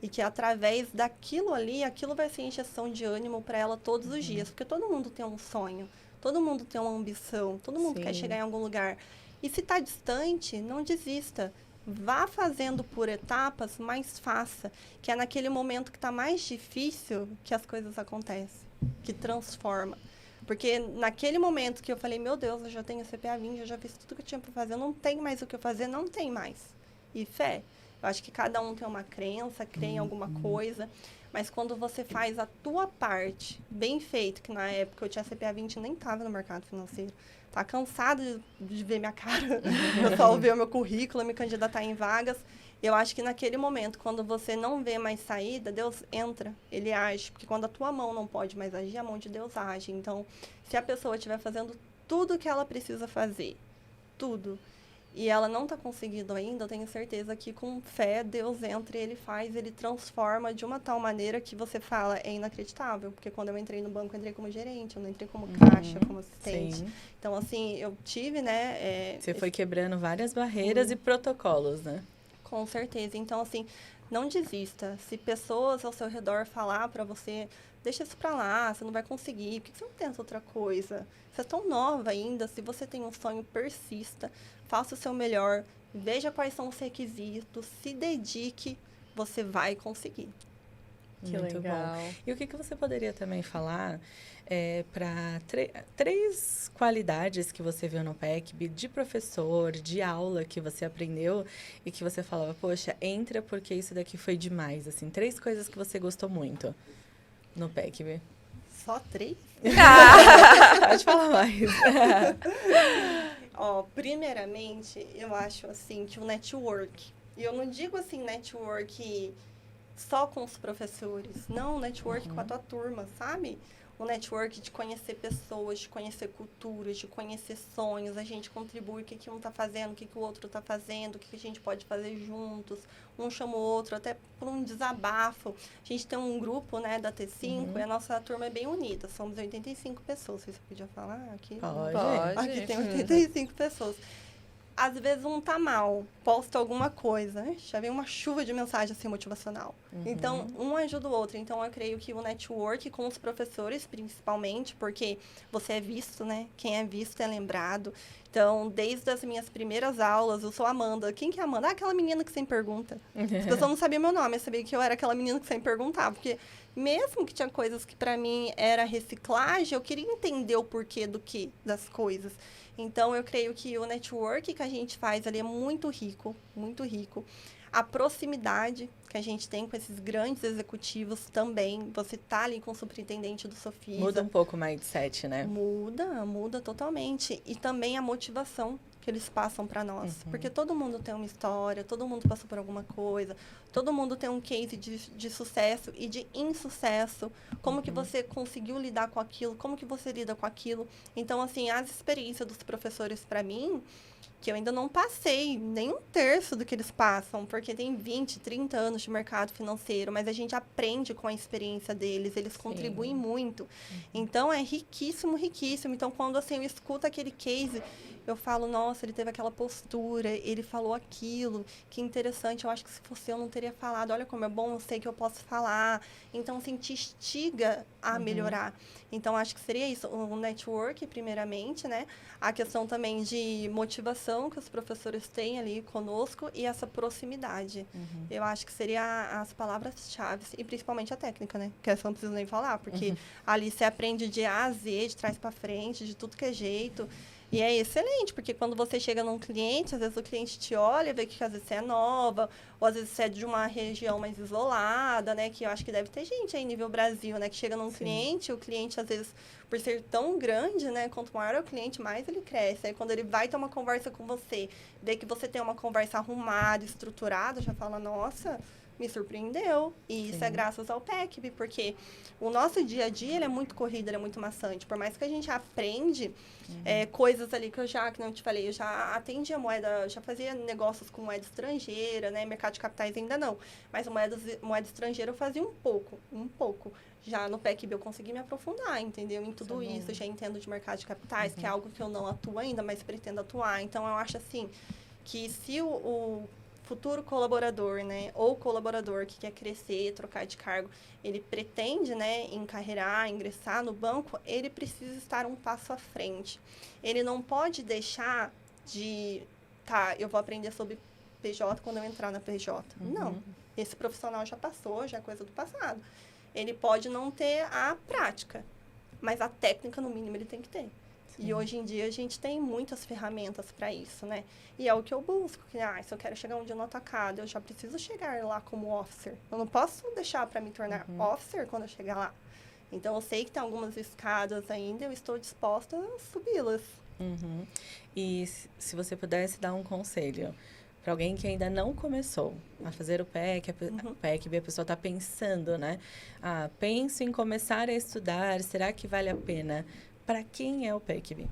e que através daquilo ali, aquilo vai ser injeção de ânimo para ela todos os dias, porque todo mundo tem um sonho, todo mundo tem uma ambição, todo mundo quer chegar em algum lugar. E se está distante, não desista. Vá fazendo por etapas, mas faça. Que é naquele momento que está mais difícil que as coisas acontecem, que transforma. Porque naquele momento que eu falei, meu Deus, eu já tenho CPA 20, eu já fiz tudo que eu tinha para fazer, eu não tenho mais o que eu fazer, não tem mais. E fé. Eu acho que cada um tem uma crença, crê em alguma coisa, mas quando você faz a tua parte bem feito, que na época eu tinha CPA 20 e nem estava no mercado financeiro, tá cansado de ver minha cara, eu só ver o meu currículo, me candidatar em vagas. Eu acho que naquele momento, quando você não vê mais saída, Deus entra, ele age, porque quando a tua mão não pode mais agir, a mão de Deus age. Então, se a pessoa estiver fazendo tudo o que ela precisa fazer, tudo, e ela não está conseguindo ainda, eu tenho certeza que com fé, Deus entra e ele faz, ele transforma de uma tal maneira que você fala, é inacreditável. Porque quando eu entrei no banco, eu entrei como gerente, eu não entrei como caixa, como assistente. Sim. Então, assim, eu tive, né... Você foi quebrando várias barreiras e protocolos, né? Com certeza. Então, assim, não desista. Se pessoas ao seu redor falar para você, deixa isso para lá, você não vai conseguir, por que você não tenta outra coisa? Você é tão nova ainda, se você tem um sonho, persista, faça o seu melhor, veja quais são os requisitos, se dedique, você vai conseguir. Que Muito legal. bom. E o que você poderia também falar para três qualidades que você viu no PECB de professor, de aula que você aprendeu e que você falava, poxa, entra porque isso daqui foi demais, assim, 3 coisas que você gostou muito no PECB. Só 3? Pode falar mais. Ó, primeiramente, eu acho, assim, que o network, e eu não digo, assim, network só com os professores, não, network com a tua turma, sabe? O network de conhecer pessoas, de conhecer culturas, de conhecer sonhos, a gente contribui o que um está fazendo, o que o outro está fazendo, o que a gente pode fazer juntos, um chama o outro, até por um desabafo. A gente tem um grupo, né, da T5, e a nossa turma é bem unida, somos 85 pessoas, você podia falar aqui? Pode. Aqui tem 85 pessoas. Às vezes um tá mal, posta alguma coisa, né? Já vem uma chuva de mensagem assim motivacional. Então, um ajuda o outro. Então, eu creio que o network com os professores, principalmente, porque você é visto, né? Quem é visto é lembrado. Então, desde as minhas primeiras aulas, eu sou a Amanda. Quem que é a Amanda? Ah, aquela menina que sempre pergunta. As pessoas não sabiam meu nome, eu sabia que eu era aquela menina que sempre perguntava. Porque mesmo que tinha coisas que para mim era reciclagem, eu queria entender o porquê do que das coisas. Então, eu creio que o network que a gente faz ali é muito rico, muito rico. A proximidade que a gente tem com esses grandes executivos também. Você tá ali com o superintendente do Sofisa. Muda um pouco o mindset, né? Muda totalmente. E também a motivação que eles passam para nós. Porque todo mundo tem uma história, todo mundo passou por alguma coisa, todo mundo tem um case de sucesso e de insucesso. Como que você conseguiu lidar com aquilo, como que você lida com aquilo. Então, assim, as experiências dos professores para mim, que eu ainda não passei nem um terço do que eles passam, porque tem 20, 30 anos de mercado financeiro, mas a gente aprende com a experiência deles, eles contribuem muito. Então, é riquíssimo, riquíssimo. Então, quando assim, eu escuto aquele case, eu falo, nossa, ele teve aquela postura, ele falou aquilo, que interessante, eu acho que se fosse eu não teria falado, olha como é bom, eu sei que eu posso falar. Então, assim, te instiga a melhorar. Então, acho que seria isso, o network, primeiramente, né? A questão também de motivação que os professores têm ali conosco e essa proximidade. Eu acho que seria as palavras-chave, e principalmente a técnica, né? Que essa eu não preciso nem falar, porque ali você aprende de A a Z, de trás para frente, de tudo que é jeito. E é excelente, porque quando você chega num cliente, às vezes o cliente te olha, vê que às vezes você é nova, ou às vezes você é de uma região mais isolada, né? Que eu acho que deve ter gente aí nível Brasil, né? Que chega num cliente, o cliente às vezes, por ser tão grande, né? Quanto maior é o cliente, mais ele cresce. Aí quando ele vai ter uma conversa com você, vê que você tem uma conversa arrumada, estruturada, já fala, nossa, me surpreendeu. E isso é graças ao PECB, porque o nosso dia a dia ele é muito corrido, ele é muito maçante. Por mais que a gente aprende coisas ali que eu já, que não te falei, eu já atendia moeda, já fazia negócios com moeda estrangeira, né? Mercado mercado de capitais ainda não. Mas moeda estrangeira eu fazia um pouco. Já no PECB eu consegui me aprofundar, entendeu? Em tudo isso, já entendo de mercado de capitais, que é algo que eu não atuo ainda, mas pretendo atuar. Então, eu acho assim, que se o futuro colaborador, né, ou colaborador que quer crescer, trocar de cargo, ele pretende, né, encarreirar, ingressar no banco, ele precisa estar um passo à frente. Ele não pode deixar de, eu vou aprender sobre PJ quando eu entrar na PJ. Não, esse profissional já passou, já é coisa do passado. Ele pode não ter a prática, mas a técnica, no mínimo, ele tem que ter. E hoje em dia a gente tem muitas ferramentas para isso, né? E é o que eu busco, que se eu quero chegar um dia no atacado, eu já preciso chegar lá como officer. Eu não posso deixar para me tornar officer quando eu chegar lá. Então, eu sei que tem algumas escadas ainda, eu estou disposta a subi-las. E se você pudesse dar um conselho para alguém que ainda não começou a fazer o PECB, a pessoa está pensando, né? Penso em começar a estudar, será que vale a pena? Para quem é o PECB?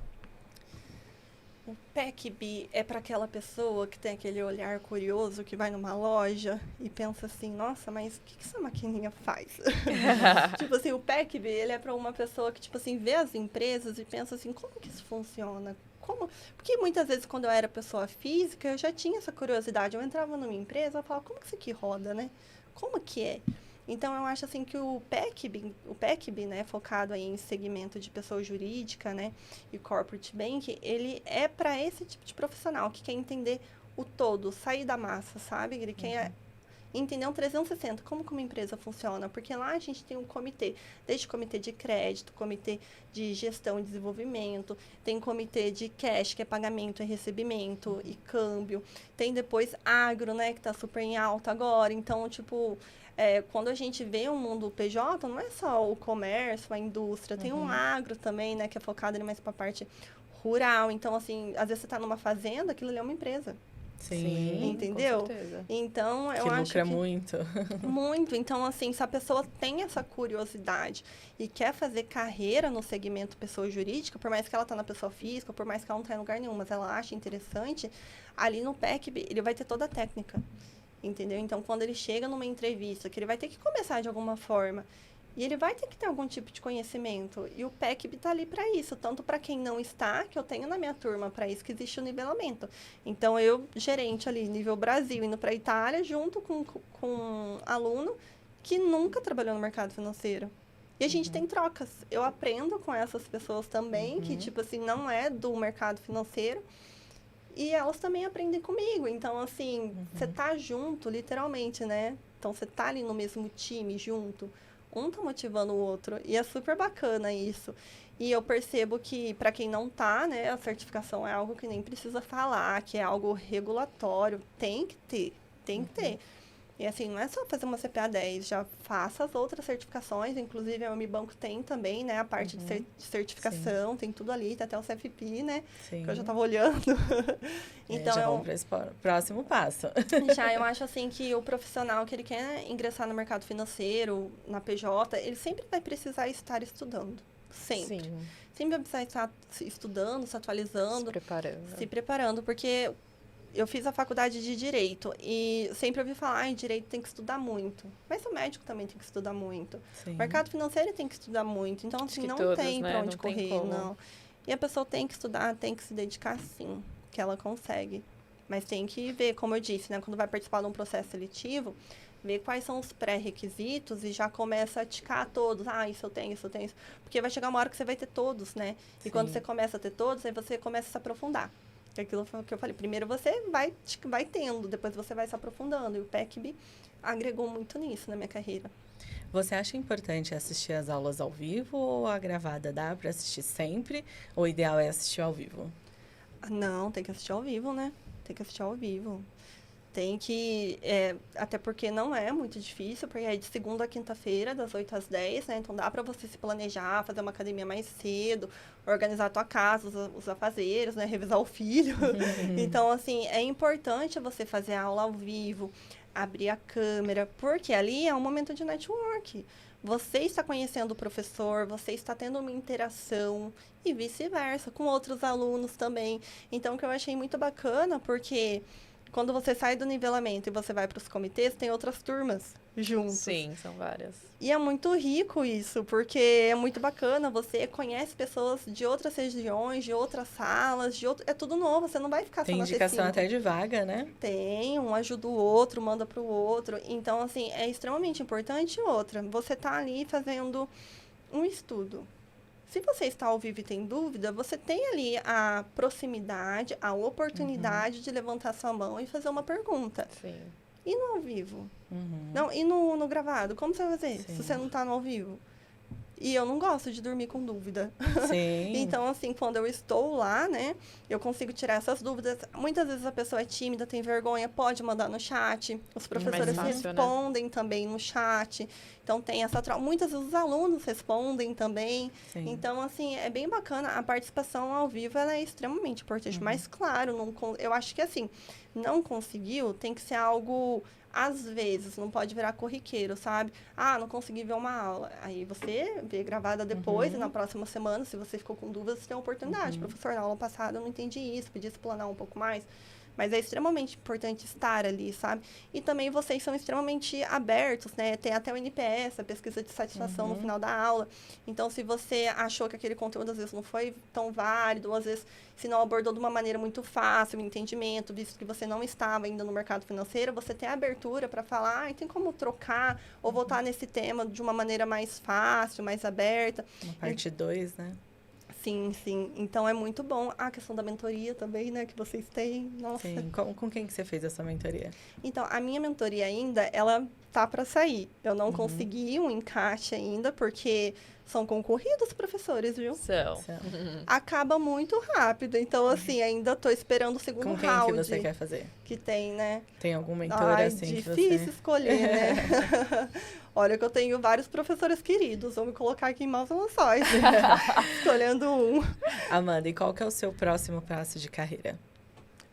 O PECB é para aquela pessoa que tem aquele olhar curioso, que vai numa loja e pensa assim, nossa, mas o que essa maquininha faz? Tipo assim, o PECB, ele é para uma pessoa que, tipo assim, vê as empresas e pensa assim, como que isso funciona? Porque muitas vezes, quando eu era pessoa física, eu já tinha essa curiosidade. Eu entrava numa empresa, eu falava, como que isso aqui roda, né? Como que é? Então, eu acho assim que o PECB, né, focado aí em segmento de pessoa jurídica, né, e corporate bank, ele é para esse tipo de profissional que quer entender o todo, sair da massa, sabe? Ele quer entender um 360, como que uma empresa funciona, porque lá a gente tem um comitê, desde comitê de crédito, comitê de gestão e desenvolvimento, tem comitê de cash, que é pagamento e recebimento, e câmbio, tem depois agro, né, que está super em alta agora, então, tipo, quando a gente vê o mundo PJ, não é só o comércio, a indústria, tem um agro também, né, que é focado mais para a parte rural, então, assim, às vezes você está numa fazenda, aquilo ali é uma empresa. Sim, entendeu? Com certeza. Então, eu que acho lucra que muito. muito. Então, assim, se a pessoa tem essa curiosidade e quer fazer carreira no segmento pessoa jurídica, por mais que ela está na pessoa física, por mais que ela não está em lugar nenhum, mas ela acha interessante, ali no PECB, ele vai ter toda a técnica, entendeu? Então, quando ele chega numa entrevista, que ele vai ter que começar de alguma forma, e ele vai ter que ter algum tipo de conhecimento. E o PECB está ali para isso, tanto para quem não está, que eu tenho na minha turma, para isso que existe o nivelamento. Então, eu, gerente ali, nível Brasil, indo para a Itália, junto com um aluno que nunca trabalhou no mercado financeiro. E a gente tem trocas. Eu aprendo com essas pessoas também, que, tipo assim, não é do mercado financeiro. E elas também aprendem comigo. Então, assim, você tá junto, literalmente, né? Então, você tá ali no mesmo time, junto. Um tá motivando o outro. E é super bacana isso. E eu percebo que, para quem não tá, né, a certificação é algo que nem precisa falar, que é algo regulatório. Tem que ter, tem que ter. E assim, não é só fazer uma CPA 10, já faça as outras certificações, inclusive a Unibanco tem também, né, a parte de certificação, tem tudo ali, tem até o CFP, né, que eu já estava olhando. Então, já vamos para esse próximo passo. Já, eu acho assim que o profissional que ele quer ingressar no mercado financeiro, na PJ, ele sempre vai precisar estar estudando, sempre. Sim. Sempre vai precisar estar estudando, se atualizando. Se preparando, porque eu fiz a faculdade de Direito e sempre ouvi falar, Direito tem que estudar muito. Mas o médico também tem que estudar muito. Sim. O mercado financeiro tem que estudar muito. Então, assim, não todos, tem para onde correr, não. E a pessoa tem que estudar, tem que se dedicar, sim, que ela consegue. Mas tem que ver, como eu disse, né? Quando vai participar de um processo seletivo, ver quais são os pré-requisitos e já começa a ticar todos. Isso eu tenho, isso eu tenho. Porque vai chegar uma hora que você vai ter todos, né? E quando você começa a ter todos, aí você começa a se aprofundar. Aquilo que eu falei, primeiro você vai tendo, depois você vai se aprofundando. E o PECB agregou muito nisso na minha carreira. Você acha importante assistir as aulas ao vivo ou a gravada? Dá para assistir sempre? Ou o ideal é assistir ao vivo? Não, tem que assistir ao vivo, né? Tem que assistir ao vivo. Tem que... até porque não é muito difícil, porque é de segunda a quinta-feira, das 8 às 10, né? Então, dá para você se planejar, fazer uma academia mais cedo, organizar a tua casa, os afazeres, né? Revisar o filho. Então, assim, é importante você fazer a aula ao vivo, abrir a câmera, porque ali é um momento de network. Você está conhecendo o professor, você está tendo uma interação e vice-versa, com outros alunos também. Então, o que eu achei muito bacana, porque... Quando você sai do nivelamento e você vai para os comitês, tem outras turmas juntos. Sim, são várias. E é muito rico isso, porque é muito bacana, você conhece pessoas de outras regiões, de outras salas, é tudo novo, você não vai ficar Tem só na indicação T5. até de vaga, né? Tem, um ajuda o outro, manda para o outro. Então, assim, é extremamente importante. Outra, você tá ali fazendo um estudo. Se você está ao vivo e tem dúvida, você tem ali a proximidade, a oportunidade de levantar sua mão e fazer uma pergunta. Sim. E no ao vivo? Uhum. Não, e no gravado? Como você vai fazer Sim. se você não está no ao vivo? E eu não gosto de dormir com dúvida. Sim. Então, assim, quando eu estou lá, né, eu consigo tirar essas dúvidas. Muitas vezes a pessoa é tímida, tem vergonha, pode mandar no chat. Os professores fácil, né? respondem também no chat. Então, tem essa troca. Muitas vezes os alunos respondem também. Sim. Então, assim, é bem bacana. A participação ao vivo, ela é extremamente importante. Mas, claro, eu acho que, assim, não conseguiu, tem que ser algo... Às vezes, não pode virar corriqueiro, sabe? Ah, não consegui ver uma aula. Aí você vê gravada depois e na próxima semana, se você ficou com dúvidas, você tem a oportunidade. Professor, na aula passada eu não entendi isso, podia explanar um pouco mais. Mas é extremamente importante estar ali, sabe? E também vocês são extremamente abertos, né? Tem até o NPS, a pesquisa de satisfação no final da aula. Então, se você achou que aquele conteúdo às vezes não foi tão válido, ou às vezes se não abordou de uma maneira muito fácil, o entendimento, visto que você não estava ainda no mercado financeiro, você tem a abertura para falar, tem como trocar ou voltar nesse tema de uma maneira mais fácil, mais aberta. Uma parte 2, né? Sim, sim. Então, é muito bom. A questão da mentoria também, né? Que vocês têm. Nossa. Sim. Com quem que você fez essa mentoria? Então, a minha mentoria ainda, ela tá para sair. Eu não consegui um encaixe ainda, porque são concorridos professores, viu? São. Acaba muito rápido. Então, assim, ainda tô esperando o segundo Com quem round. que você quer fazer? Que tem, né? Tem algum mentor Ai, assim que difícil você... escolher, né? Olha que eu tenho vários professores queridos. Vou me colocar aqui em maus lençóis. Escolhendo um. Amanda, e qual que é o seu próximo passo de carreira?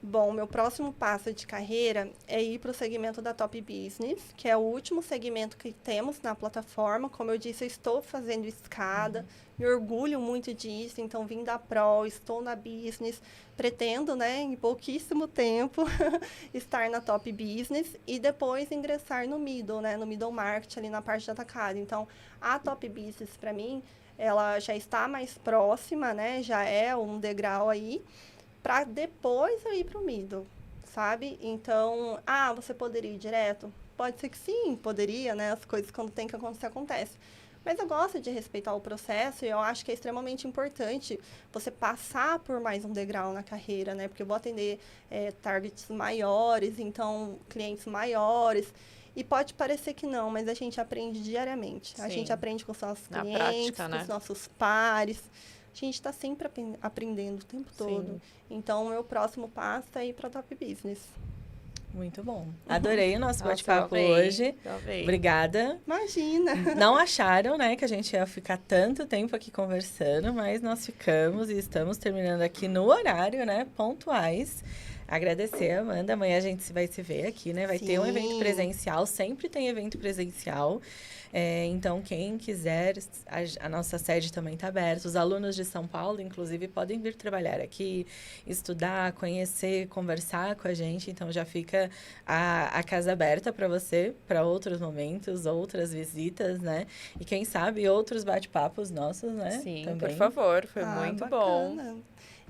Bom, meu próximo passo de carreira é ir para o segmento da Top Business, que é o último segmento que temos na plataforma. Como eu disse, eu estou fazendo escada, me orgulho muito disso. Então, vim da Pro, estou na Business, pretendo, né, em pouquíssimo tempo, estar na Top Business e depois ingressar no Middle, né, no Middle Market, ali na parte de atacado. Então, a Top Business, para mim, ela já está mais próxima, né, já é um degrau aí, para depois eu ir para o middle, sabe? Então, você poderia ir direto? Pode ser que sim, poderia, né? As coisas quando tem que acontecer, acontece. Mas eu gosto de respeitar o processo e eu acho que é extremamente importante você passar por mais um degrau na carreira, né? Porque eu vou atender targets maiores, então, clientes maiores. E pode parecer que não, mas a gente aprende diariamente. Sim. A gente aprende com os nossos Na clientes, prática, com né? os nossos pares. A gente está sempre aprendendo o tempo todo. Então, o meu próximo passo é ir para a Top Business. Muito bom. Adorei o nosso Nossa, bate-papo eu amei, hoje. eu amei. Obrigada. Imagina! Não acharam, né, que a gente ia ficar tanto tempo aqui conversando, mas nós ficamos e estamos terminando aqui no horário, né, pontuais. Agradecer, Amanda. Amanhã a gente vai se ver aqui, né? Vai ter um evento Sim. presencial, sempre tem evento presencial. Então, quem quiser, a nossa sede também está aberta. Os alunos de São Paulo, inclusive, podem vir trabalhar aqui, estudar, conhecer, conversar com a gente. Então, já fica a casa aberta para você, para outros momentos, outras visitas, né? E quem sabe outros bate-papos nossos, né? Sim, também. por favor, foi muito bom. Bacana.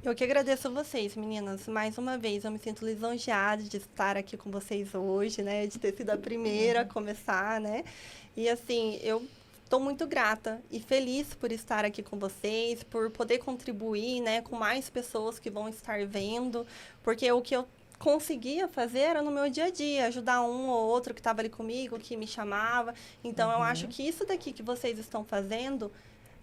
Eu que agradeço vocês, meninas. Mais uma vez, eu me sinto lisonjeada de estar aqui com vocês hoje, né? De ter sido a primeira a começar, né? E, assim, eu estou muito grata e feliz por estar aqui com vocês, por poder contribuir, né? Com mais pessoas que vão estar vendo. Porque o que eu conseguia fazer era no meu dia a dia, ajudar um ou outro que estava ali comigo, que me chamava. Então, eu acho que isso daqui que vocês estão fazendo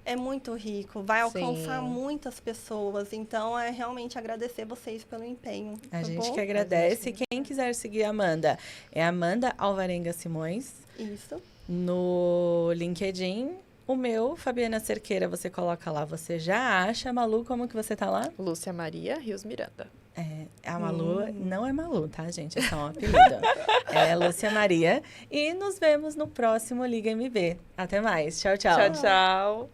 é muito rico, vai alcançar muitas pessoas. Então, é realmente agradecer vocês pelo empenho. A tá gente bom? que agradece. Quem quiser seguir a Amanda, é Amanda Alvarenga Simões. Isso. No LinkedIn, o meu, Fabiana Cerqueira, você coloca lá, você já acha. Malu, como que você tá lá? Lúcia Maria Rios Miranda. A Malu não é Malu, tá, gente? É só um apelido. É Lúcia Maria. E nos vemos no próximo Liga MB. Até mais. Tchau, tchau. Tchau, tchau.